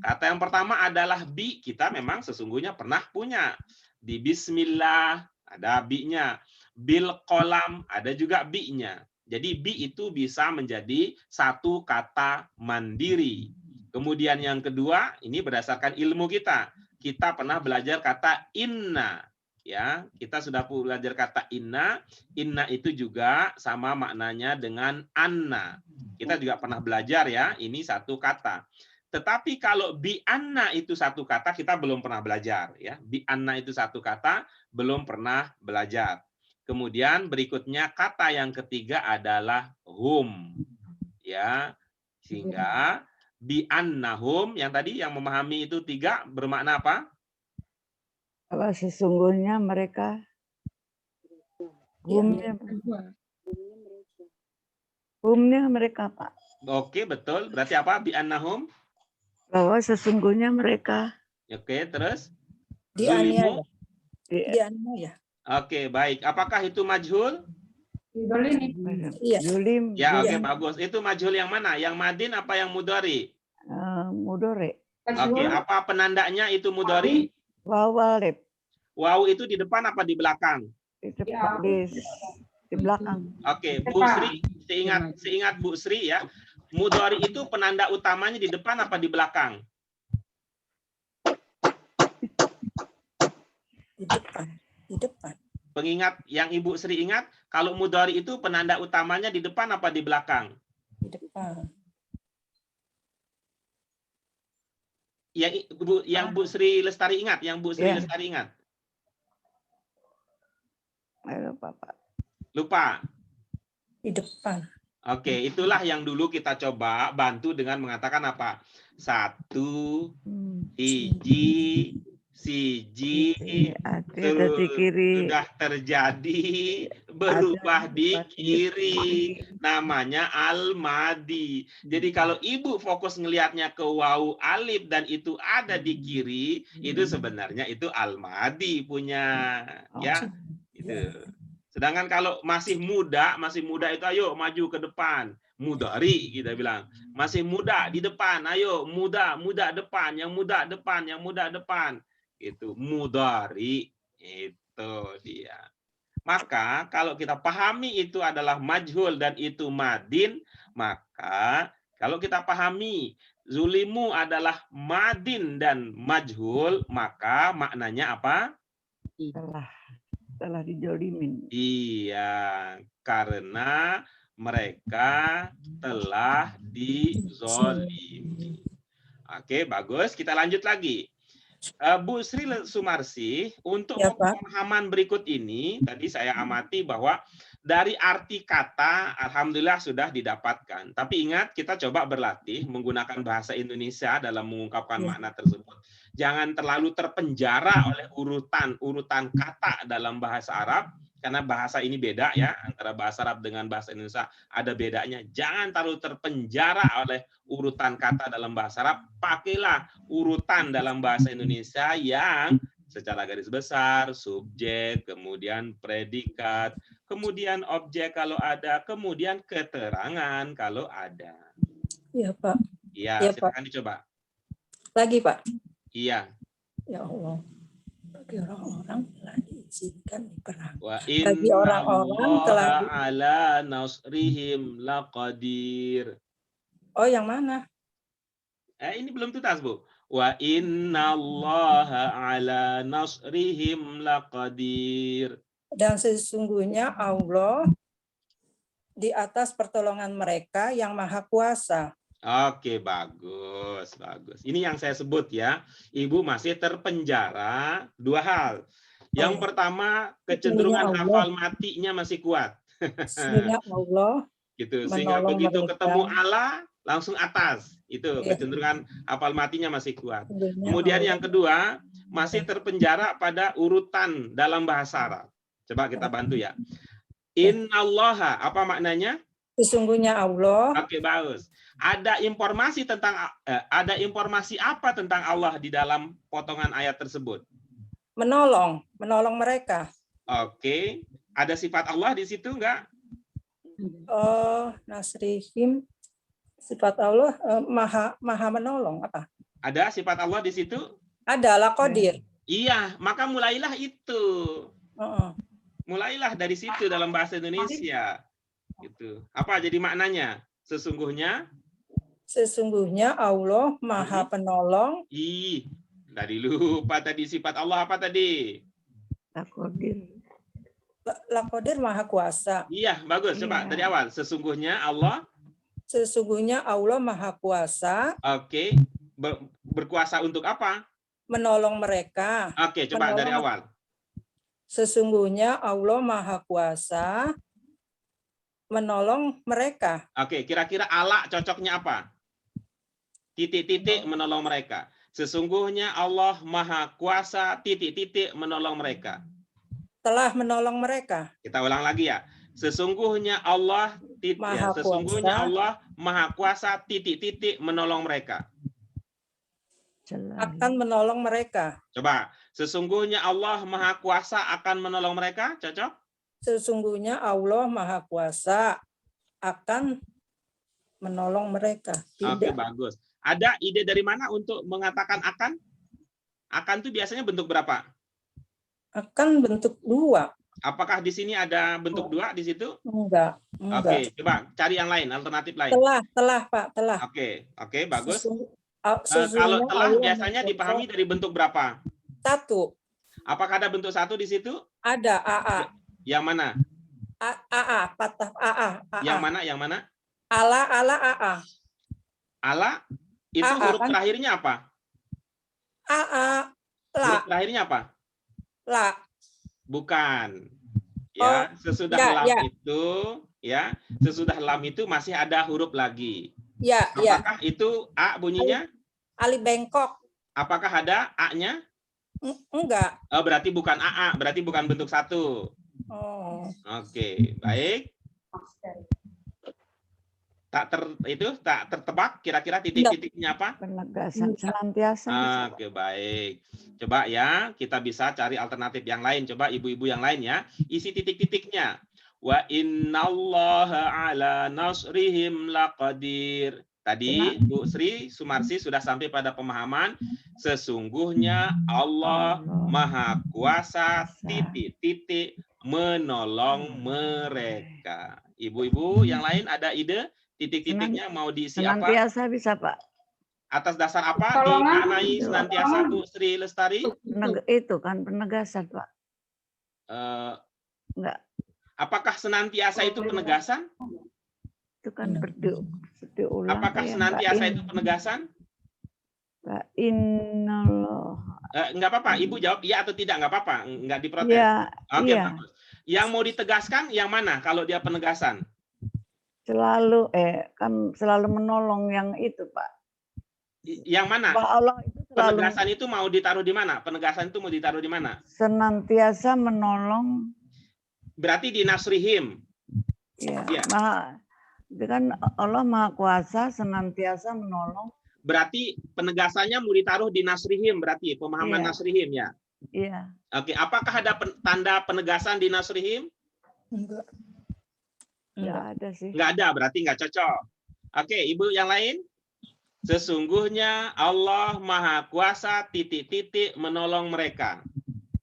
Speaker 1: Kata yang pertama adalah bi. Kita memang sesungguhnya pernah punya. Di bismillah ada bi-nya. Bil kolam ada juga bi-nya. Jadi bi itu bisa menjadi satu kata mandiri. Kemudian yang kedua, ini berdasarkan ilmu kita. Kita pernah belajar kata inna. Ya, kita sudah belajar kata inna. Inna itu juga sama maknanya dengan anna. Kita juga pernah belajar ya, ini satu kata. Tetapi kalau bi anna itu satu kata, kita belum pernah belajar ya. Bi anna itu satu kata, belum pernah belajar. Kemudian berikutnya kata yang ketiga adalah hum. Ya, sehingga bi annahum yang tadi yang memahami itu tiga bermakna apa?
Speaker 3: Kalau sesungguhnya mereka humnya mereka, Pak.
Speaker 1: Oke, betul. Berarti apa? Bi annahum?
Speaker 3: Bahwa sesungguhnya mereka.
Speaker 1: Oke, terus?
Speaker 2: Dianiaya. Dianiaya.
Speaker 1: Oke, baik. Apakah itu majhul?
Speaker 2: Iya.
Speaker 3: Zulim.
Speaker 1: Ya, oke, bagus. Itu majhul yang mana? Yang madin apa yang mudhari?
Speaker 3: Mudore.
Speaker 1: Oke, apa penandanya itu mudhari?
Speaker 3: Wawalib.
Speaker 1: Waw itu di depan apa di belakang?
Speaker 3: Di belakang.
Speaker 1: Oke, Bu Sri, seingat Bu Sri ya, mudhari itu penanda utamanya di depan apa di belakang?
Speaker 2: Di depan. Di depan.
Speaker 1: Pengingat yang Ibu Sri ingat, kalau mudhari itu penanda utamanya di depan apa di belakang?
Speaker 2: Di depan.
Speaker 1: Yang Bu Sri Lestari ingat, yang Bu Sri Lestari ingat.
Speaker 3: Lupa, Pak.
Speaker 1: Lupa.
Speaker 2: Di depan.
Speaker 1: Oke, itulah yang dulu kita coba bantu dengan mengatakan apa? 1, siji, sudah terjadi, berubah di kiri, namanya al-madi. Jadi kalau Ibu fokus ngelihatnya ke wawu alif dan itu ada di kiri, itu sebenarnya itu al-madi punya, ya. Itu. Sedangkan kalau masih muda itu ayo maju ke depan. Mudhari kita bilang. Masih muda di depan, ayo muda depan, yang muda depan. Itu mudhari, itu dia. Maka kalau kita pahami itu adalah majhul dan itu madin, maka kalau kita pahami zulimu adalah madin dan majhul, maka maknanya apa?
Speaker 3: Telah dijolimin.
Speaker 1: Iya, karena mereka telah dizolimi. Oke, bagus. Kita lanjut lagi. Bu Sri Sumarsi, untuk pemahaman berikut ini, tadi saya amati bahwa dari arti kata, alhamdulillah sudah didapatkan. Tapi ingat, kita coba berlatih menggunakan bahasa Indonesia dalam mengungkapkan makna tersebut. Jangan terlalu terpenjara oleh urutan kata dalam bahasa Arab, karena bahasa ini beda ya, antara bahasa Arab dengan bahasa Indonesia ada bedanya. Jangan terlalu terpenjara oleh urutan kata dalam bahasa Arab, pakailah urutan dalam bahasa Indonesia yang secara garis besar, subjek, kemudian predikat, kemudian objek kalau ada, kemudian keterangan kalau ada.
Speaker 2: Iya, Pak.
Speaker 1: Iya, silakan dicoba.
Speaker 2: Lagi, Pak.
Speaker 1: Iya.
Speaker 2: Ya Allah. Bagi orang-orang telah diizinkan di perang.
Speaker 1: Bagi orang-orang telah ala nasrihim laqadir.
Speaker 2: Oh, yang mana?
Speaker 1: Ini belum tuntas, Bu. Wa innallaha ala nasrihim laqadir. Dan
Speaker 2: sesungguhnya Allah di atas pertolongan mereka yang maha kuasa.
Speaker 1: Oke, bagus. Ini yang saya sebut ya. Ibu masih terpenjara dua hal. Yang pertama, kecenderungan hafal matinya masih kuat.
Speaker 2: Sehingga Allah
Speaker 1: gitu. Sehingga begitu ketemu Allah, langsung atas. Itu kecenderungan hafal matinya masih kuat. Kemudian yang kedua, masih terpenjara pada urutan dalam bahasa Arab. Coba kita bantu ya. Innallaha, apa maknanya?
Speaker 2: Sesungguhnya Allah.
Speaker 1: Oke, bagus. Ada informasi apa tentang Allah di dalam potongan ayat tersebut?
Speaker 2: Menolong mereka.
Speaker 1: Oke. Ada sifat Allah di situ enggak?
Speaker 2: Oh, nasrihim. Sifat Allah maha menolong apa?
Speaker 1: Ada sifat Allah di situ?
Speaker 2: Ada, laqadir.
Speaker 1: Iya, maka mulailah itu. Mulailah dari situ dalam bahasa Indonesia. Gitu. Apa jadi maknanya? Sesungguhnya
Speaker 2: Allah maha penolong.
Speaker 1: Tadi lupa tadi sifat Allah apa tadi?
Speaker 2: Laqadir maha kuasa.
Speaker 1: Iya, bagus. Coba dari awal. Sesungguhnya Allah.
Speaker 2: Sesungguhnya Allah maha kuasa.
Speaker 1: Oke. Berkuasa untuk apa?
Speaker 2: Menolong mereka.
Speaker 1: Oke, coba dari awal.
Speaker 2: Sesungguhnya Allah maha kuasa menolong mereka.
Speaker 1: Oke, kira-kira ala cocoknya apa? Titik-titik menolong mereka. Sesungguhnya Allah maha kuasa titik-titik menolong mereka.
Speaker 2: Telah menolong mereka.
Speaker 1: Kita ulang lagi ya. Sesungguhnya Allah sesungguhnya Allah maha kuasa titik-titik menolong mereka.
Speaker 2: Akan menolong mereka.
Speaker 1: Coba, sesungguhnya Allah maha kuasa akan menolong mereka, cocok?
Speaker 2: Sesungguhnya Allah maha kuasa akan menolong mereka. Tidak.
Speaker 1: Oke, bagus. Ada ide dari mana untuk mengatakan akan? Akan itu biasanya bentuk berapa?
Speaker 2: Akan bentuk 2.
Speaker 1: Apakah di sini ada bentuk 2 di situ?
Speaker 2: Enggak.
Speaker 1: Oke, coba cari yang lain, alternatif lain.
Speaker 2: Telah Pak, telah.
Speaker 1: Oke, bagus.
Speaker 2: Kalau
Speaker 1: telah biasanya dipahami dari bentuk berapa?
Speaker 2: 1.
Speaker 1: Apakah ada bentuk 1 di situ?
Speaker 2: Ada AA.
Speaker 1: Yang mana?
Speaker 2: AA, patah AA.
Speaker 1: Yang mana? Yang mana?
Speaker 2: Ala AA.
Speaker 1: Ala itu huruf terakhirnya apa?
Speaker 2: AA. La.
Speaker 1: Huruf terakhirnya apa?
Speaker 2: La.
Speaker 1: Bukan. Ya, sesudah lam itu, ya, sesudah lam itu masih ada huruf lagi.
Speaker 2: Ya,
Speaker 1: apakah itu A bunyinya?
Speaker 2: Ali bengkok.
Speaker 1: Apakah ada A-nya?
Speaker 2: Enggak.
Speaker 1: Oh, berarti bukan AA, berarti bukan bentuk 1. Oke, baik. Tak tertebak kira-kira titik-titiknya apa?
Speaker 3: Penegasan senantiasa.
Speaker 1: Oke, baik. Coba ya, kita bisa cari alternatif yang lain. Coba ibu-ibu yang lain ya, isi titik-titiknya. Wa innallaha ala nasrihim laqadir. Tadi Bu Sri Sumarsi sudah sampai pada pemahaman sesungguhnya Allah Maha Kuasa titik-titik menolong mereka. Ibu-ibu yang lain ada ide titik-titiknya mau diisi apa?
Speaker 3: Senantiasa bisa, Pak.
Speaker 1: Atas dasar apa dimaknai senantiasa Bu Sri Lestari?
Speaker 3: Itu kan penegasan, Pak.
Speaker 1: Enggak. Apakah senantiasa itu penegasan?
Speaker 3: Itu kan berulang.
Speaker 1: Apakah senantiasa itu penegasan?
Speaker 3: Innallah.
Speaker 1: Enggak apa-apa, Ibu jawab iya atau tidak, enggak apa-apa, enggak diprotes.
Speaker 3: Ya,
Speaker 1: Oke,
Speaker 3: iya.
Speaker 1: bagus. Yang mau ditegaskan yang mana kalau dia penegasan?
Speaker 3: Selalu kan selalu menolong yang itu, Pak.
Speaker 1: Yang mana?
Speaker 3: Allah itu selalu,
Speaker 1: penegasan itu mau ditaruh di mana? Penegasan itu mau ditaruh di mana?
Speaker 3: Senantiasa menolong.
Speaker 1: Berarti di nasrihim.
Speaker 3: Iya. Ya. Itu kan Allah Maha Kuasa senantiasa menolong.
Speaker 1: Berarti penegasannya mau ditaruh di nasrihim, berarti pemahaman nasrihim ya?
Speaker 3: Iya.
Speaker 1: Oke, apakah ada tanda penegasan di nasrihim?
Speaker 3: Enggak. Enggak ada sih.
Speaker 1: Enggak ada, berarti enggak cocok. Oke, Ibu yang lain? Sesungguhnya Allah Maha Kuasa titik-titik menolong mereka.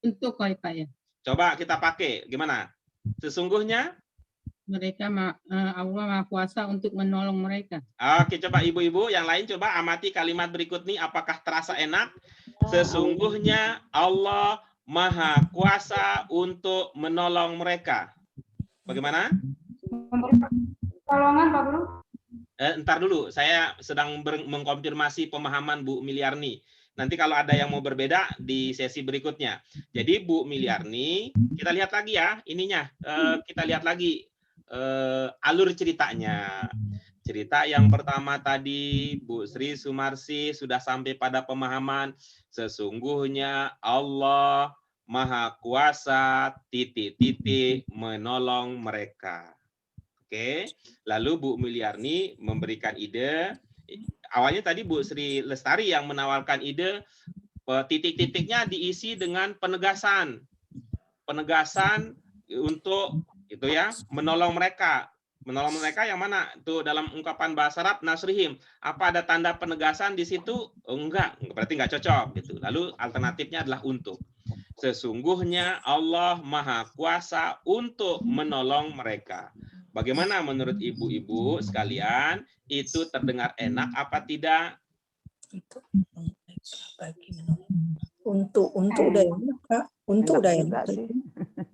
Speaker 6: Untuk Pak ya.
Speaker 1: Coba kita pakai, gimana? Sesungguhnya
Speaker 6: mereka Allah Maha Kuasa untuk menolong mereka.
Speaker 1: Oke, coba ibu-ibu yang lain coba amati kalimat berikut ini, apakah terasa enak? Sesungguhnya Allah Maha Kuasa untuk menolong mereka. Bagaimana?
Speaker 4: Tolongan Pak Guru.
Speaker 1: Entar dulu, saya sedang mengkonfirmasi pemahaman Bu Miliarni. Nanti kalau ada yang mau berbeda di sesi berikutnya. Jadi Bu Miliarni, kita lihat lagi ya ininya. Kita lihat lagi alur ceritanya. Cerita yang pertama tadi Bu Sri Sumarsi sudah sampai pada pemahaman sesungguhnya Allah Maha Kuasa titik-titik menolong mereka. Oke, lalu Bu Miliarni memberikan ide. Awalnya tadi Bu Sri Lestari yang menawarkan ide titik-titiknya diisi dengan penegasan. Penegasan untuk itu ya, menolong mereka. Menolong mereka yang mana? Itu dalam ungkapan bahasa Arab nasrihim. Apa ada tanda penegasan di situ? Oh, enggak, berarti enggak cocok gitu. Lalu alternatifnya adalah untuk. Sesungguhnya Allah Maha Kuasa untuk menolong mereka. Bagaimana menurut ibu-ibu sekalian? Itu terdengar enak apa tidak?
Speaker 2: Untuk udah enak, Kak. Untuk udah enak
Speaker 3: sih.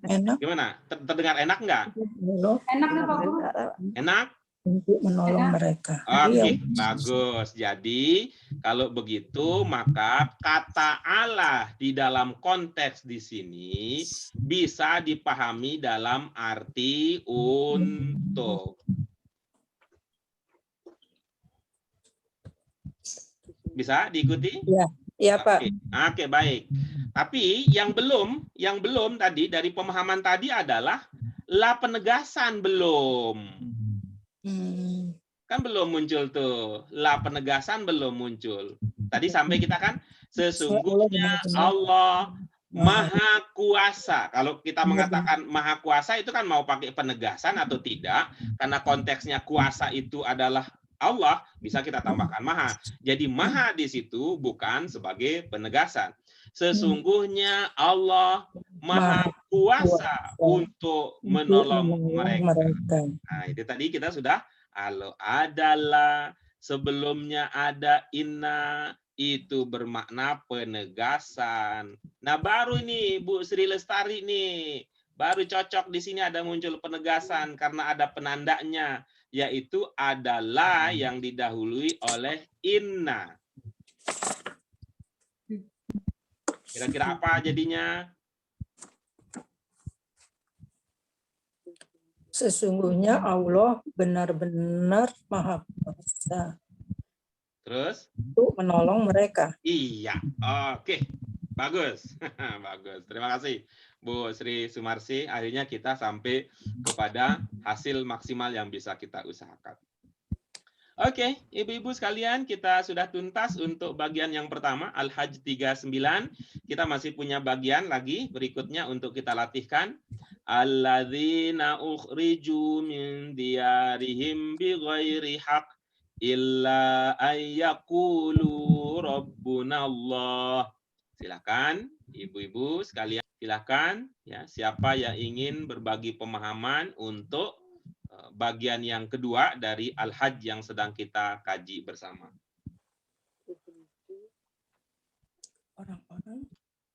Speaker 2: Enak.
Speaker 1: Gimana? Terdengar enak nggak?
Speaker 4: Enak nggak Pak Guru?
Speaker 1: Enak?
Speaker 2: Untuk menolong mereka.
Speaker 1: Oke, bagus. Jadi, kalau begitu, maka kata Allah di dalam konteks di sini bisa dipahami dalam arti untuk. Bisa diikuti?
Speaker 2: Ya, Pak.
Speaker 1: Oke, baik. Tapi yang belum tadi dari pemahaman tadi adalah la penegasan belum. Kan belum muncul tuh. La penegasan belum muncul. Tadi sampai kita kan sesungguhnya Allah Maha Kuasa. Kalau kita mengatakan Maha Kuasa itu kan mau pakai penegasan atau tidak? Karena konteksnya kuasa itu adalah Allah, bisa kita tambahkan Maha. Jadi Maha di situ bukan sebagai penegasan. Sesungguhnya Allah Maha Kuasa untuk menolong mereka. Nah, itu tadi kita sudah adalah, sebelumnya ada inna, itu bermakna penegasan. Nah, baru ini Bu Sri Lestari nih, baru cocok di sini ada muncul penegasan karena ada penandanya, yaitu adalah yang didahului oleh inna. Kira-kira apa jadinya?
Speaker 2: Sesungguhnya Allah benar-benar Maha Kuasa.
Speaker 1: Terus?
Speaker 2: Untuk menolong mereka.
Speaker 1: Iya, oke. Bagus. Bagus. Terima kasih Bu Sri Sumarsi. Akhirnya kita sampai kepada hasil maksimal yang bisa kita usahakan. Oke, Ibu-ibu sekalian, kita sudah tuntas untuk bagian yang pertama, Al-Hajj 39. Kita masih punya bagian lagi berikutnya untuk kita latihkan. Alladzina ukhriju min diyarihim bighairi haq illa ayyaqulu rabbuna Allah. Silakan Ibu-ibu sekalian, silakan ya, siapa yang ingin berbagi pemahaman untuk bagian yang kedua dari Al-Hajj yang sedang kita kaji bersama.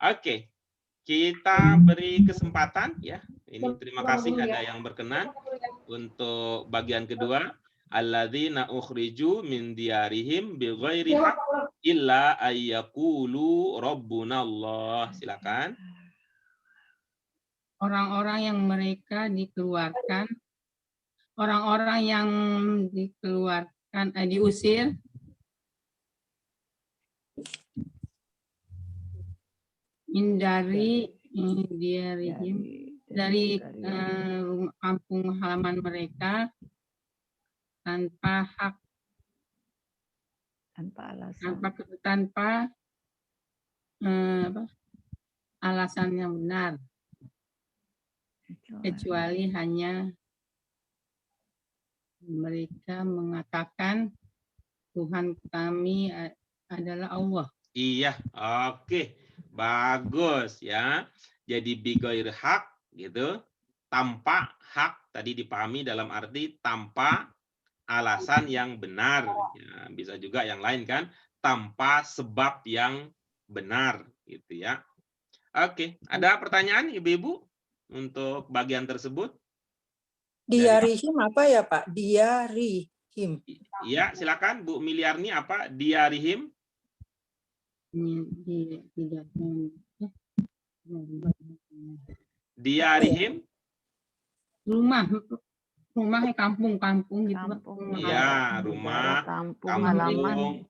Speaker 1: Oke, kita beri kesempatan ya. Ini terima kasih ada yang berkenan untuk bagian kedua. Alladzina ukhriju min diyarihim bighairi haq illa ayyaqulu rabbuna Allah. Silakan.
Speaker 6: Orang-orang yang mereka dikeluarkan, orang-orang yang dikeluarkan, diusir dari kampung halaman mereka tanpa hak, tanpa alasan yang benar, kecuali hanya mereka mengatakan Tuhan kami adalah Allah.
Speaker 1: Iya, oke. Bagus ya. Jadi bighair hak gitu, tanpa hak tadi dipahami dalam arti tanpa alasan yang benar. Ya, bisa juga yang lain kan, tanpa sebab yang benar gitu ya. Oke, ada pertanyaan Ibu-ibu untuk bagian tersebut?
Speaker 2: Diarihim apa ya Pak? Diarihim.
Speaker 1: Iya, silakan Bu Miliarni, apa diarihim? Diarihim?
Speaker 6: Rumahnya kampung gitu.
Speaker 1: Iya, rumah,
Speaker 3: kampung halaman.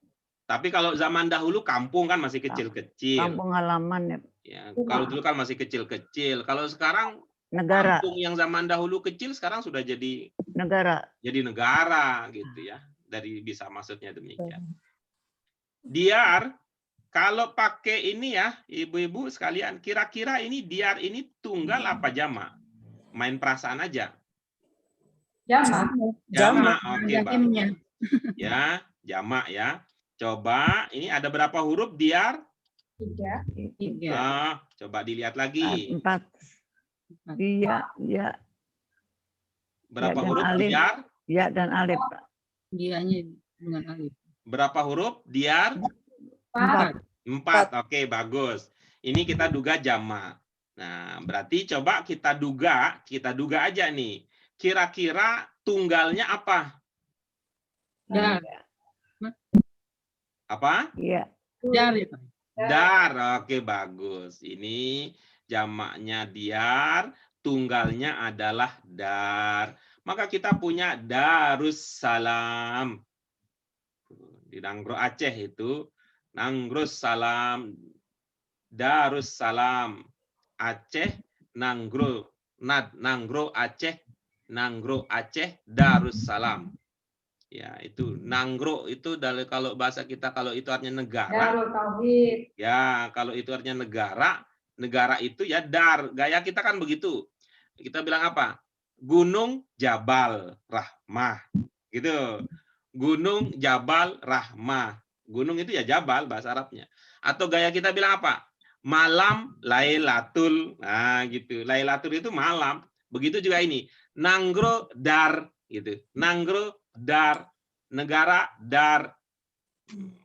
Speaker 1: Tapi kalau zaman dahulu kampung kan masih kecil-kecil.
Speaker 3: Kampung halaman ya.
Speaker 1: Ya, kalau dulu kan masih kecil-kecil. Kalau sekarang
Speaker 3: negara.
Speaker 1: Kampung yang zaman dahulu kecil sekarang sudah jadi
Speaker 3: negara.
Speaker 1: Jadi negara gitu ya. Dari bisa maksudnya demikian. Diar, kalau pakai ini ya, Ibu-ibu sekalian, kira-kira ini diar ini tunggal apa jamak? Main perasaan aja.
Speaker 4: Jamak.
Speaker 1: Jamak, oke, Pak. Ya, jamak ya. Coba, ini ada berapa huruf diar? 3. Coba dilihat lagi.
Speaker 3: 4. Iya, ya.
Speaker 1: Berapa
Speaker 3: ya
Speaker 1: huruf
Speaker 3: alif.
Speaker 1: diar?
Speaker 3: Ya dan alif, Pak.
Speaker 6: Dianya dengan alif.
Speaker 1: Berapa huruf diar?
Speaker 4: 4.
Speaker 1: 4. Oke, bagus. Ini kita duga jamak. Nah, berarti coba kita duga aja nih. Kira-kira tunggalnya apa?
Speaker 6: Dar.
Speaker 1: Apa?
Speaker 3: Iya.
Speaker 6: Dar.
Speaker 1: Dar. Oke, bagus. Ini jamaknya diar, tunggalnya adalah dar. Maka kita punya Darussalam. Di Nanggro Aceh itu Nangrussalam, Darussalam. Aceh, Nanggro, Nanggro Aceh, Darussalam. Ya, itu Nanggro itu dari kalau bahasa kita kalau itu artinya negara.
Speaker 4: Darul Tauhid.
Speaker 1: Ya, kalau itu artinya negara itu ya dar. Gaya kita kan begitu. Kita bilang apa? Gunung Jabal Rahmah. Gitu. Gunung Jabal Rahmah. Gunung itu ya Jabal bahasa Arabnya. Atau gaya kita bilang apa? Malam Lailatul. Nah, gitu. Lailatul itu malam. Begitu juga ini. Nanggro Dar gitu. Nanggro Dar, negara dar.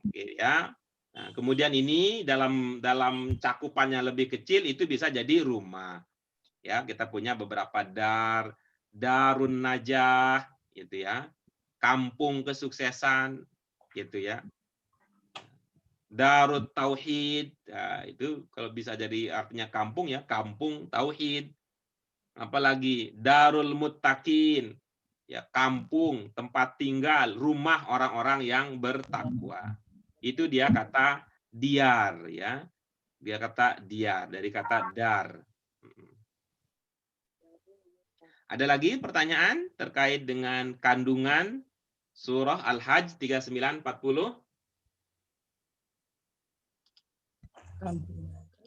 Speaker 1: Oke, ya. Nah, kemudian ini dalam cakupannya lebih kecil itu bisa jadi rumah. Ya, kita punya beberapa dar, Darun Najah gitu ya. Kampung kesuksesan gitu ya. Darut Tauhid, ya, itu kalau bisa jadi artinya kampung ya, kampung tauhid. Apalagi Darul Muttaqin, ya, kampung, tempat tinggal, rumah orang-orang yang bertakwa. Itu dia kata diar, ya. Dia kata diar dari kata dar. Ada lagi pertanyaan terkait dengan kandungan surah Al-Hajj 39-40?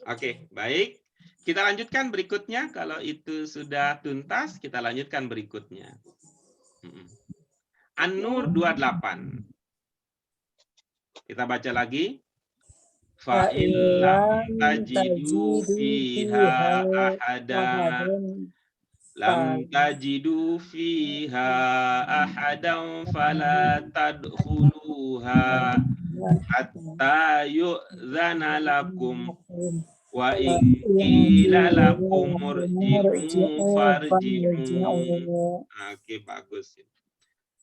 Speaker 1: Oke, baik. Kita lanjutkan berikutnya. Kalau itu sudah tuntas, kita lanjutkan berikutnya. An-Nur 28. Kita baca lagi. Fa illam tajidu fiha ahada lam tajidu fiha ahadan fala tadkhuluha hatta yu'zana lakum wa in qila lakum murji'u farji'u. Oke, bagus.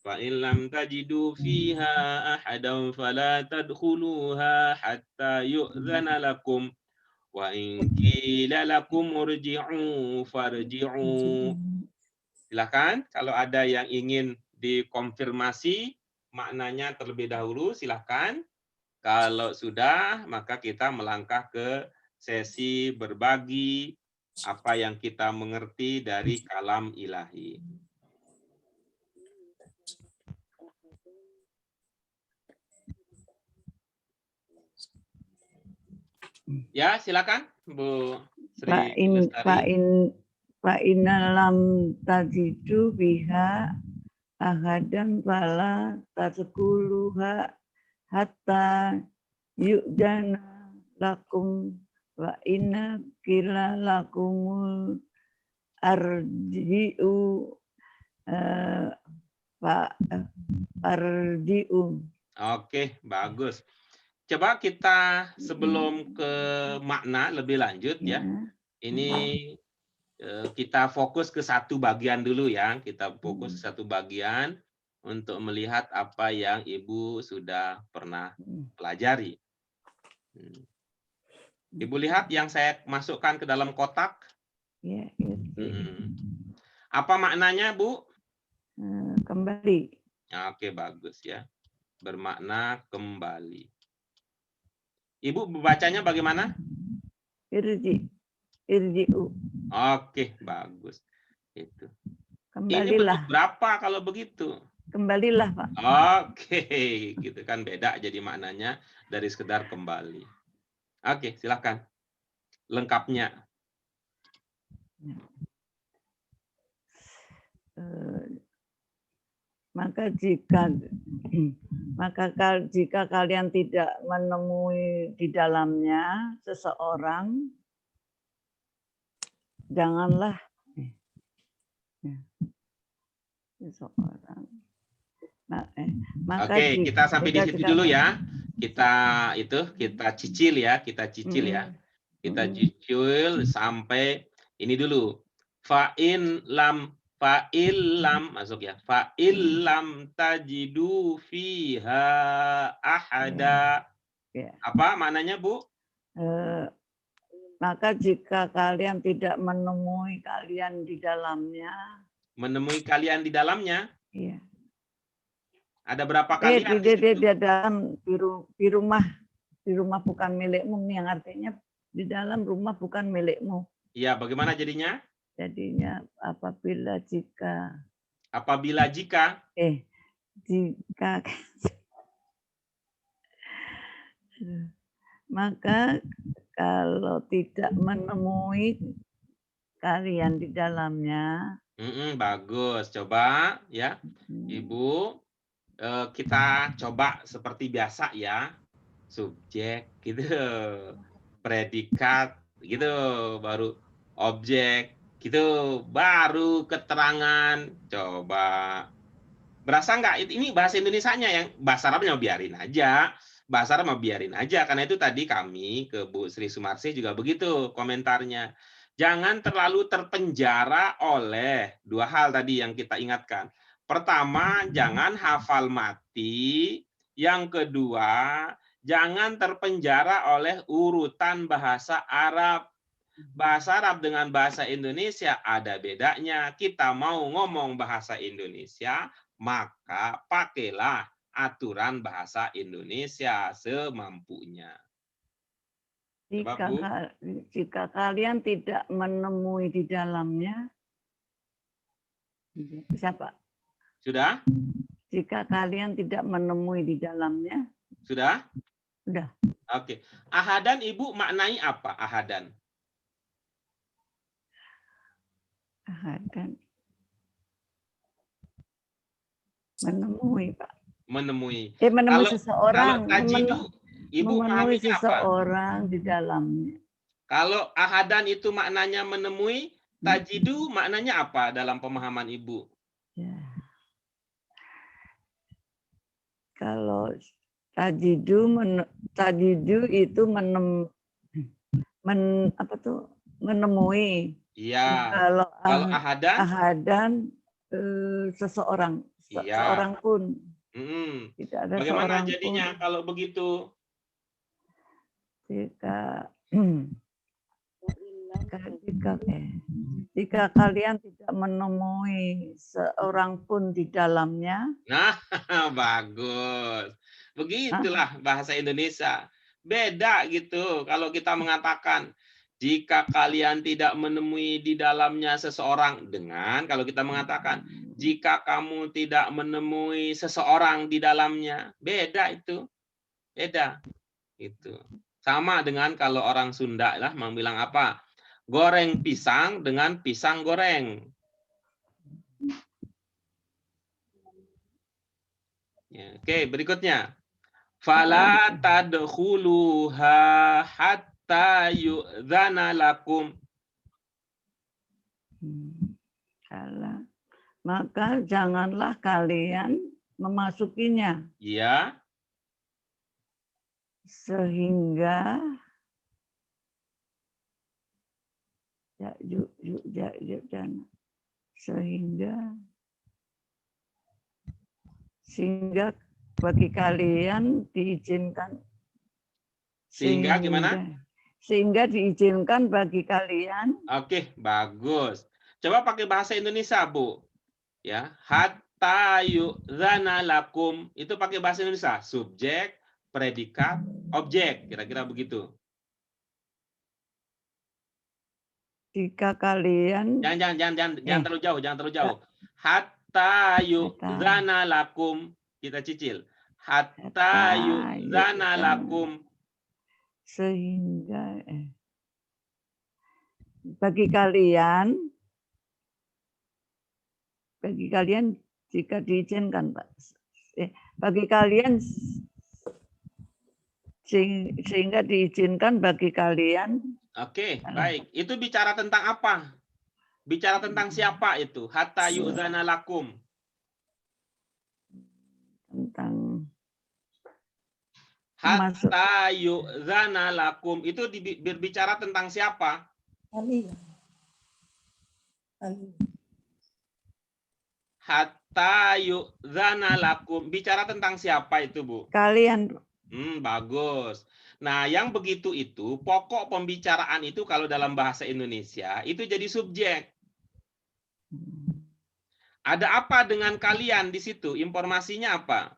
Speaker 1: Fa in lam tajidu fiha ahadan fala tadkhuluha hatta yu'zana lakum wa in qila lakum murji'u farji'u. Silakan kalau ada yang ingin dikonfirmasi maknanya terlebih dahulu, silakan. Kalau sudah, maka kita melangkah ke sesi berbagi apa yang kita mengerti dari kalam ilahi. Ya, silakan Bu Sri Lestari.
Speaker 3: Fa innalam tajidu biha ahadan fala tadkhuluha hatta yu'dana lakum wa inna qila lakumul arji'u arji'u.
Speaker 1: Oke, bagus. Coba kita sebelum ke makna lebih lanjut ya. Ini kita fokus ke satu bagian dulu ya. Kita fokus ke satu bagian untuk melihat apa yang Ibu sudah pernah pelajari. Ibu lihat yang saya masukkan ke dalam kotak.
Speaker 3: Ya,
Speaker 1: apa maknanya, Bu?
Speaker 3: Kembali.
Speaker 1: Oke, bagus ya. Bermakna kembali. Ibu membacanya bagaimana?
Speaker 3: Irji'u.
Speaker 1: Oke, bagus. Itu.
Speaker 3: Kembalilah.
Speaker 1: Ini bentuk berapa kalau begitu?
Speaker 3: Kembalilah, Pak.
Speaker 1: Oke, gitu kan beda jadi maknanya dari sekedar kembali. Oke, silakan. Lengkapnya.
Speaker 3: Maka jika kalian tidak menemui di dalamnya seseorang, janganlah seseorang.
Speaker 1: Oke, kita sampai di situ dulu ya. Kita cicil ya, Kita cicil sampai ini dulu. Fa'in lam masuk ya. Fa'il lam tajidu fiha ahada. Apa maknanya, Bu?
Speaker 3: Maka jika kalian tidak menemui kalian di dalamnya.
Speaker 1: Menemui kalian di dalamnya?
Speaker 3: Iya.
Speaker 1: Ada berapa kalian di situ?
Speaker 3: Di dalam di rumah bukan milikmu, yang artinya di dalam rumah bukan milikmu.
Speaker 1: Iya, bagaimana jadinya?
Speaker 3: Jadinya apabila jika maka kalau tidak menemui kalian di dalamnya.
Speaker 1: Bagus, coba ya Ibu, kita coba seperti biasa ya, subjek gitu, predikat gitu, baru objek gitu, baru keterangan. Coba berasa nggak? Ini bahasa Indonesianya, yang bahasa Arabnya biarin aja. Bahasa Arab biarin aja, karena itu tadi kami ke Bu Sri Sumarsih juga begitu komentarnya. Jangan terlalu terpenjara oleh dua hal tadi yang kita ingatkan. Pertama, jangan hafal mati. Yang kedua, jangan terpenjara oleh urutan bahasa Arab. Bahasa Arab dengan bahasa Indonesia ada bedanya. Kita mau ngomong bahasa Indonesia, maka pakailah aturan bahasa Indonesia semampunya.
Speaker 3: Jika kalian tidak menemui di dalamnya, siapa?
Speaker 1: Sudah?
Speaker 3: Jika kalian tidak menemui di dalamnya.
Speaker 1: Sudah?
Speaker 3: Sudah.
Speaker 1: Oke. Ahadan, Ibu maknai apa? Ahadan.
Speaker 3: Ahadan. Menemui, Pak.
Speaker 1: Menemui.
Speaker 3: Menemui seseorang.
Speaker 1: Kalau tajidu, Ibu
Speaker 3: menemui
Speaker 1: apa?
Speaker 3: seseorang di dalamnya.
Speaker 1: Kalau ahadan itu maknanya menemui, tajidu maknanya apa dalam pemahaman Ibu?
Speaker 3: Ya. Kalau tajidu itu menemui.
Speaker 1: Iya.
Speaker 3: Kalau
Speaker 1: ahadan
Speaker 3: seseorang, seorang pun. Tidak ada.
Speaker 1: Bagaimana jadinya pun kalau begitu?
Speaker 3: Jika kalian tidak menemui seorang pun di dalamnya.
Speaker 1: Nah, bagus. Begitulah bahasa Indonesia. Beda gitu kalau kita mengatakan jika kalian tidak menemui di dalamnya seseorang, dengan kalau kita mengatakan jika kamu tidak menemui seseorang di dalamnya, beda itu. Beda. Itu. Sama dengan kalau orang Sunda lah bilang apa? Goreng pisang dengan pisang goreng. Ya, oke, berikutnya. Fala tadkhuluha hatta yu'dzana lakum.
Speaker 3: Maka janganlah kalian memasukinya.
Speaker 1: Iya.
Speaker 3: Sehingga bagi kalian diizinkan.
Speaker 1: Sehingga gimana?
Speaker 3: Sehingga diizinkan bagi kalian.
Speaker 1: Oke, bagus. Coba pakai bahasa Indonesia, Bu. Ya, hatta yu'dzana lakum. Itu pakai bahasa Indonesia. Subjek, predikat, objek. Kira-kira begitu.
Speaker 3: Jika kalian
Speaker 1: jangan terlalu jauh, jangan terlalu jauh. Hatta yu'dzana lakum. Kita cicil. Hatta yu'dzana lakum.
Speaker 3: Sehingga bagi kalian jika diizinkan, Pak. Bagi kalian sehingga diizinkan bagi kalian.
Speaker 1: Oke, baik. Itu bicara tentang apa? Bicara tentang siapa itu? Hatta yu'dzana lakum. Hatta yu'zana lakum itu berbicara tentang siapa?
Speaker 2: Kalian.
Speaker 1: Hatta yu'zana lakum bicara tentang siapa itu, Bu?
Speaker 3: Kalian.
Speaker 1: Bagus. Nah, yang begitu itu pokok pembicaraan itu kalau dalam bahasa Indonesia itu jadi subjek. Ada apa dengan kalian di situ? Informasinya apa?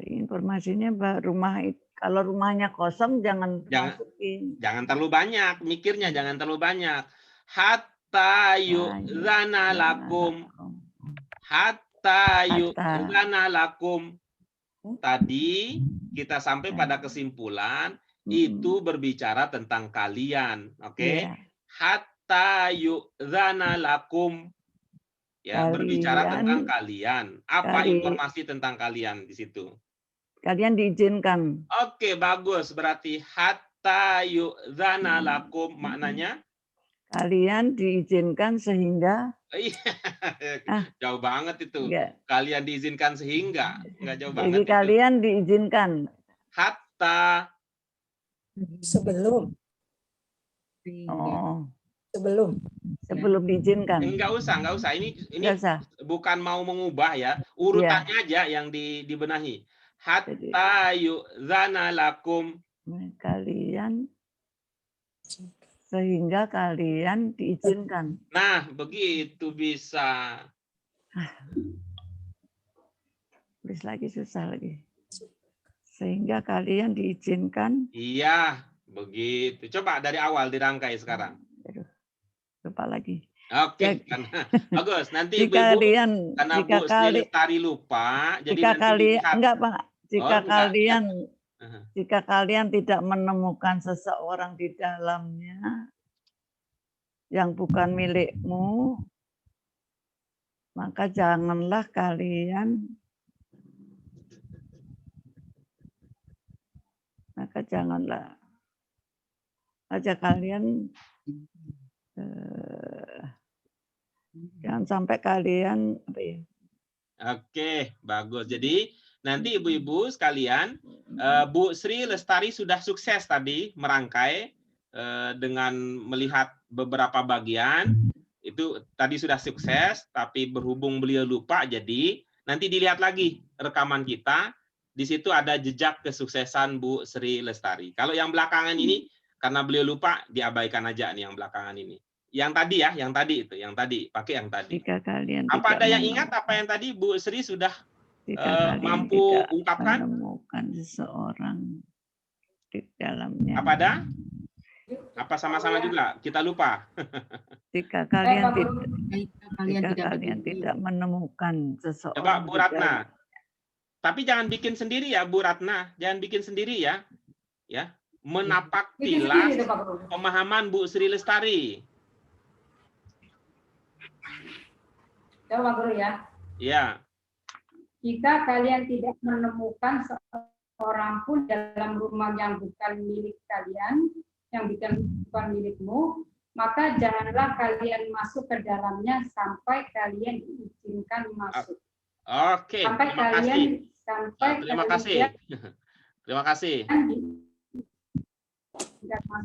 Speaker 3: Informasinya rumah kalau rumahnya kosong jangan masukin.
Speaker 1: Jangan terlalu banyak mikirnya, jangan terlalu banyak. Hatta yu'zana lakum. Hatta yu'zana lakum. Tadi kita sampai pada kesimpulan itu berbicara tentang kalian, oke? Hatta yu'zana lakum. Ya, berbicara tentang kalian. Apa informasi tentang kalian di situ?
Speaker 3: Kalian diizinkan.
Speaker 1: Oke, bagus. Berarti hatta yu'zana lakum maknanya?
Speaker 3: Kalian diizinkan sehingga.
Speaker 1: Jauh banget itu.
Speaker 3: Enggak.
Speaker 1: Kalian diizinkan sehingga. Enggak jauh banget.
Speaker 3: Jadi
Speaker 1: itu.
Speaker 3: Kalian diizinkan.
Speaker 1: Hatta.
Speaker 2: Sebelum.
Speaker 3: Oh. Sebelum diizinkan.
Speaker 1: Enggak usah. Ini bukan mau mengubah ya. Urutannya aja yang dibenahi. Hatta yu'zana lakum.
Speaker 3: Kalian sehingga kalian diizinkan.
Speaker 1: Nah, begitu bisa.
Speaker 3: Tulis lagi susah lagi. Sehingga kalian diizinkan.
Speaker 1: Iya, begitu. Coba dari awal dirangkai sekarang.
Speaker 3: Lupa lagi.
Speaker 1: Oke, bagus. Nanti
Speaker 3: jika
Speaker 1: Ibu,
Speaker 3: kalian,
Speaker 1: karena
Speaker 3: jika
Speaker 1: Bu Sri Lestari lupa, jadi
Speaker 3: jika
Speaker 1: nanti
Speaker 3: kalian
Speaker 1: dilihat.
Speaker 3: enggak Pak, jika
Speaker 1: Enggak.
Speaker 3: kalian tidak menemukan seseorang di dalamnya yang bukan milikmu, maka janganlah kalian jangan sampai kalian apa ya?
Speaker 1: Oke, bagus. Jadi nanti ibu-ibu sekalian, Bu Sri Lestari sudah sukses tadi merangkai dengan melihat beberapa bagian. Itu tadi sudah sukses, tapi berhubung beliau lupa, jadi nanti dilihat lagi rekaman kita. Di situ ada jejak kesuksesan Bu Sri Lestari. Kalau yang belakangan ini, karena beliau lupa, diabaikan aja nih yang belakangan ini. Yang tadi ya, yang tadi, pakai yang tadi.
Speaker 3: Jika kalian
Speaker 1: apa ada yang ingat apa yang tadi Bu Sri sudah mampu ungkapkan?
Speaker 3: Menemukan seseorang di dalamnya.
Speaker 1: Apa ada? Apa sama-sama juga? Kita lupa.
Speaker 3: Jika kalian tidak menemukan seseorang.
Speaker 1: Coba Bu Ratna. Tapi jangan bikin sendiri ya Bu Ratna, jangan bikin sendiri ya. Ya, menapak tilas pemahaman Bu Sri Lestari.
Speaker 4: Coba Guru ya.
Speaker 1: Ya.
Speaker 4: Jika kalian tidak menemukan seorang pun dalam rumah yang bukan milik kalian, yang bukan milikmu, maka janganlah kalian masuk ke dalamnya sampai kalian diizinkan masuk.
Speaker 1: Oke, terima kasih. Terima kasih.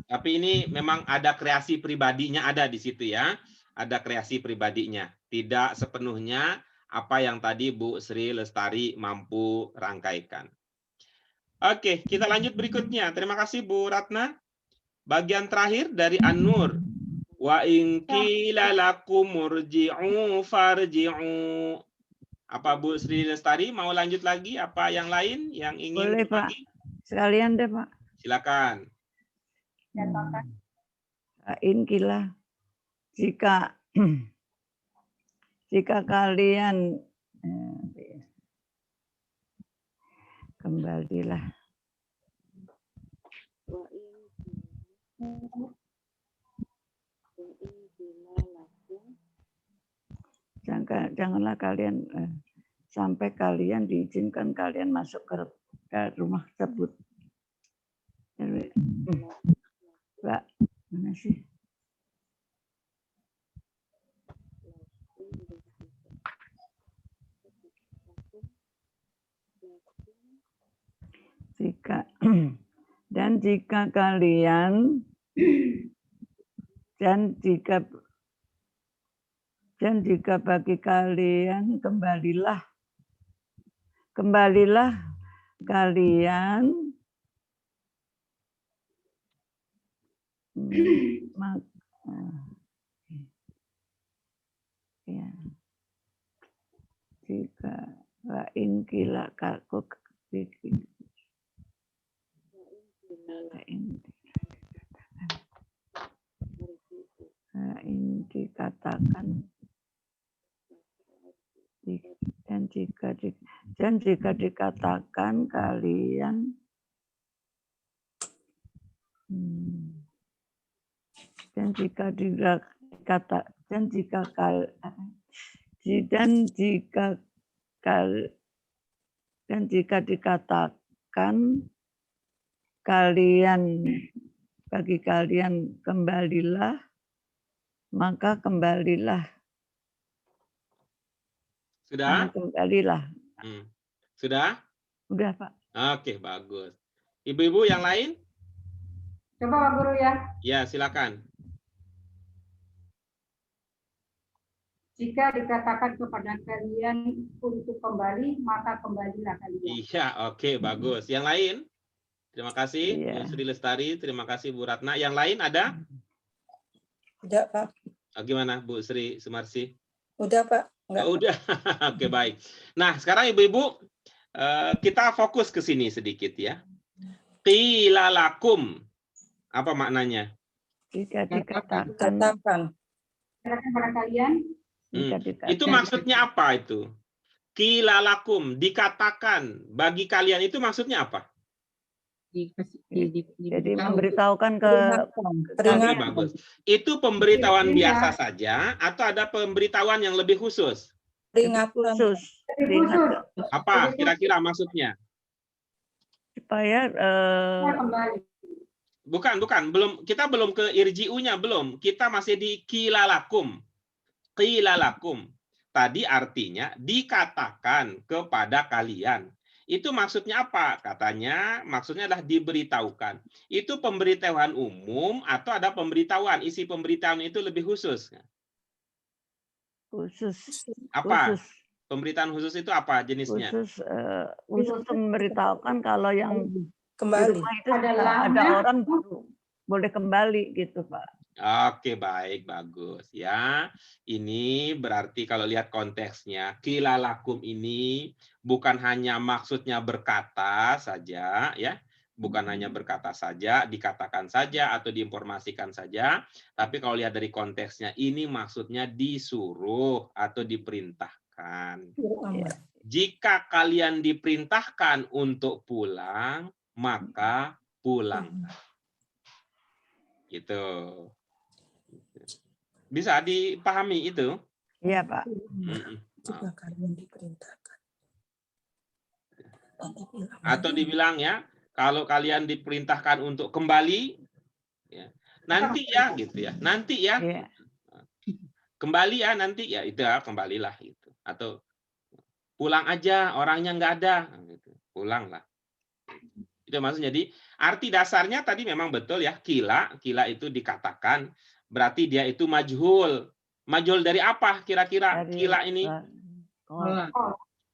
Speaker 1: Tapi ini memang ada kreasi pribadinya ada di situ ya. Ada kreasi pribadinya. Tidak sepenuhnya apa yang tadi Bu Sri Lestari mampu rangkaikan. Oke, kita lanjut berikutnya. Terima kasih Bu Ratna. Bagian terakhir dari An-Nur. Wa in qila lakum murji'u farji'u. Apa Bu Sri Lestari mau lanjut lagi? Apa yang lain yang ingin?
Speaker 3: Boleh Pak. Sekalian deh Pak.
Speaker 1: Silakan.
Speaker 3: In qila. Jika kalian kembalilah. Janganlah kalian sampai kalian diizinkan kalian masuk ke rumah tersebut. Mbak, mana sih? Jika dan jika kalian dan jika bagi kalian kembalilah kalian ya, jika lain kila kakuk dikatakan dan jika dikatakan kalian dan jika dikatakan kalian bagi kalian kembalilah, maka kembalilah.
Speaker 1: Sudah?
Speaker 3: Kembalilah.
Speaker 1: Sudah?
Speaker 3: Udah, Pak.
Speaker 1: Oke, bagus. Ibu-ibu yang lain?
Speaker 4: Coba Pak Guru ya.
Speaker 1: Ya, silakan.
Speaker 4: Jika dikatakan kepada kalian untuk kembali, maka kembalilah kalian.
Speaker 1: Iya, oke, bagus. Yang lain? Terima kasih,
Speaker 3: Iya.
Speaker 1: Bu Sri Lestari. Terima kasih, Bu Ratna. Yang lain ada?
Speaker 2: Udah, Pak.
Speaker 1: Gimana, Bu Sri Sumarsi?
Speaker 2: Udah, Pak. Enggak.
Speaker 1: Udah. Oke, baik. Nah, sekarang Ibu-ibu, kita fokus ke sini sedikit ya. Qila lakum. Apa maknanya?
Speaker 3: Jika dikatakan
Speaker 2: Katakan.
Speaker 4: Katakan pada kalian,
Speaker 1: Itu maksudnya apa itu? Qila lakum, dikatakan bagi kalian, itu maksudnya apa?
Speaker 3: Jadi memberitahukan ke
Speaker 2: Peringatan.
Speaker 1: Bagus. Itu pemberitahuan biasa saja atau ada pemberitahuan yang lebih khusus?
Speaker 2: Peringatan.
Speaker 3: khusus.
Speaker 1: Apa kira-kira maksudnya?
Speaker 3: Supaya
Speaker 4: kembali.
Speaker 1: Bukan, kita belum ke irji'unya, belum. Kita masih di qila lakum. Qila lakum. Tadi artinya dikatakan kepada kalian. Itu maksudnya apa? Katanya maksudnya adalah diberitahukan. Itu pemberitahuan umum atau ada pemberitahuan? Isi pemberitahuan itu lebih khusus.
Speaker 3: khusus.
Speaker 1: Apa?
Speaker 3: Khusus.
Speaker 1: Pemberitaan khusus itu apa jenisnya?
Speaker 3: Khusus memberitahukan kalau yang
Speaker 2: Kembali.
Speaker 3: di rumah itu ada orang boleh kembali gitu, Pak.
Speaker 1: Oke, baik, bagus ya. Ini berarti kalau lihat konteksnya, qila lakum ini bukan hanya maksudnya berkata saja ya, bukan hanya berkata saja, dikatakan saja atau diinformasikan saja, tapi kalau lihat dari konteksnya ini maksudnya disuruh atau diperintahkan. Jika kalian diperintahkan untuk pulang, maka pulang. Gitu. Bisa dipahami itu?
Speaker 3: Iya, Pak.
Speaker 2: Jika kalian diperintahkan.
Speaker 1: Atau dibilang ya, kalau kalian diperintahkan untuk kembali, ya, nanti ya gitu ya, nanti ya, kembali ya nanti ya, itu ya, kembalilah gitu. Atau pulang aja, orangnya nggak ada, gitu. Pulanglah. Itu maksudnya. Jadi arti dasarnya tadi memang betul ya, qila itu dikatakan, berarti dia itu majhul. Majhul dari apa kira-kira qila ini?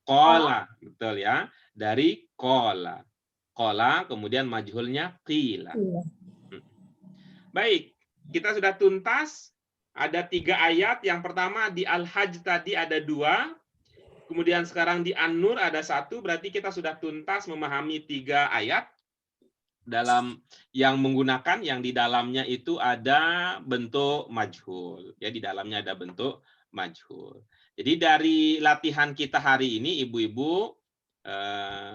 Speaker 1: Qala, betul ya. Dari qala. Qala kemudian majhulnya qila. Baik, kita sudah tuntas. Ada 3 ayat. Yang pertama di Al-Hajj tadi ada 2. Kemudian sekarang di An-Nur ada 1, berarti kita sudah tuntas memahami 3 ayat dalam yang menggunakan, yang di dalamnya itu ada bentuk majhul. Ya, di dalamnya ada bentuk majhul. Jadi dari latihan kita hari ini, ibu-ibu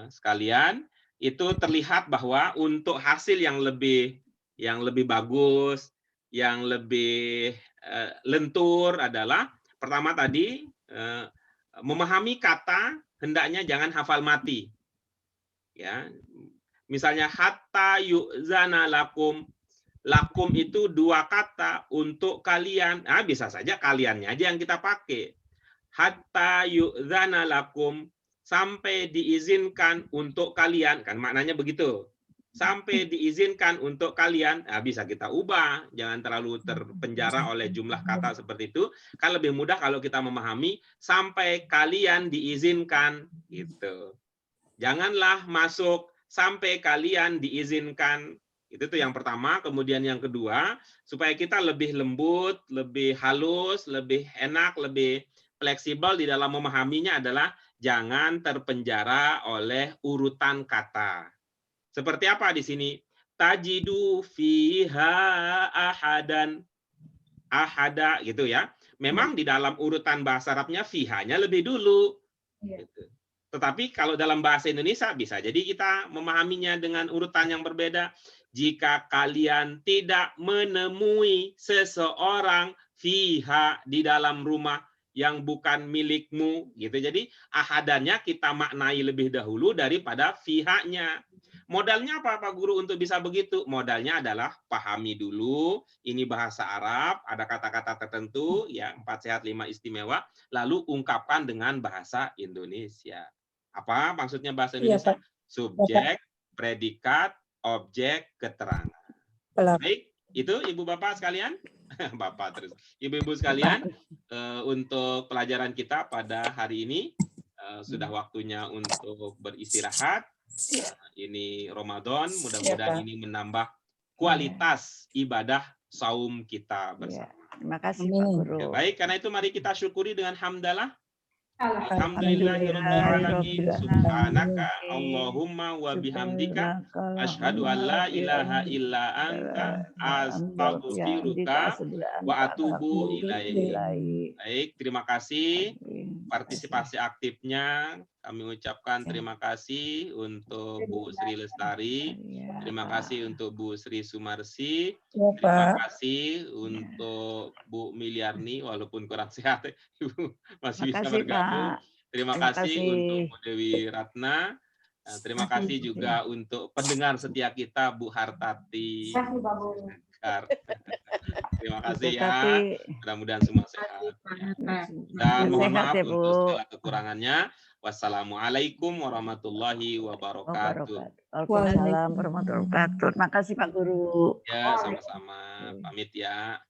Speaker 1: sekalian, itu terlihat bahwa untuk hasil yang lebih bagus, yang lebih lentur adalah pertama tadi memahami kata, hendaknya jangan hafal mati. Ya. Misalnya hatta yu'zana lakum. Lakum itu 2 kata untuk kalian. Nah, bisa saja kaliannya aja yang kita pakai. Hatta yu'zana lakum, sampai diizinkan untuk kalian, kan maknanya begitu. Sampai diizinkan untuk kalian, nah bisa kita ubah, jangan terlalu terpenjara oleh jumlah kata seperti itu. Kan lebih mudah kalau kita memahami sampai kalian diizinkan gitu. Janganlah masuk sampai kalian diizinkan. Itu tuh yang pertama. Kemudian yang kedua, supaya kita lebih lembut, lebih halus, lebih enak, lebih fleksibel di dalam memahaminya adalah jangan terpenjara oleh urutan kata. Seperti apa di sini? Tajidu fiha ahadan. Ahada gitu ya. Memang di dalam urutan bahasa Arabnya fihanya lebih dulu. Gitu. Tetapi kalau dalam bahasa Indonesia bisa jadi kita memahaminya dengan urutan yang berbeda. Jika kalian tidak menemui seseorang fiha di dalam rumah yang bukan milikmu gitu. Jadi ahadannya kita maknai lebih dahulu daripada fihanya. Modalnya apa Pak Guru untuk bisa begitu? Modalnya adalah pahami dulu, ini bahasa Arab, ada kata-kata tertentu, ya 4 sehat 5 istimewa, lalu ungkapkan dengan bahasa Indonesia. Apa maksudnya bahasa Indonesia?
Speaker 2: Iya,
Speaker 1: Subjek, predikat, objek, keterangan. Baik, itu Ibu Bapak sekalian. Bapak terus. Ibu-ibu sekalian, untuk pelajaran kita pada hari ini, sudah waktunya untuk beristirahat. Ini Ramadan, mudah-mudahan ini menambah kualitas ibadah saum kita bersama.
Speaker 3: Terima kasih Pak Guru.
Speaker 1: Ya, baik, karena itu mari kita syukuri dengan hamdalah.
Speaker 3: Alhamdulillahirabbil
Speaker 1: Subhanaka Allahumma wa bihamdika asyhadu an la ilaha illa anta astaghfiruka wa atubu ilaik. Baik, terima kasih partisipasi aktifnya. Kami ucapkan terima kasih untuk Bu Sri Lestari, terima kasih untuk Bu Sri Sumarsi, terima kasih untuk Bu Miliarni, walaupun kurang sehat, Ibu masih bisa bergabung. Terima kasih untuk Bu Dewi Ratna, terima kasih juga untuk pendengar setia kita Bu Hartati. Terima kasih ya, mudah-mudahan semua sehat. Dan mohon maaf untuk segala kekurangannya. Wassalamualaikum warahmatullahi wabarakatuh.
Speaker 3: Waalaikumsalam warahmatullahi wabarakatuh. Terima kasih Pak Guru.
Speaker 1: Ya, sama-sama. Pamit ya.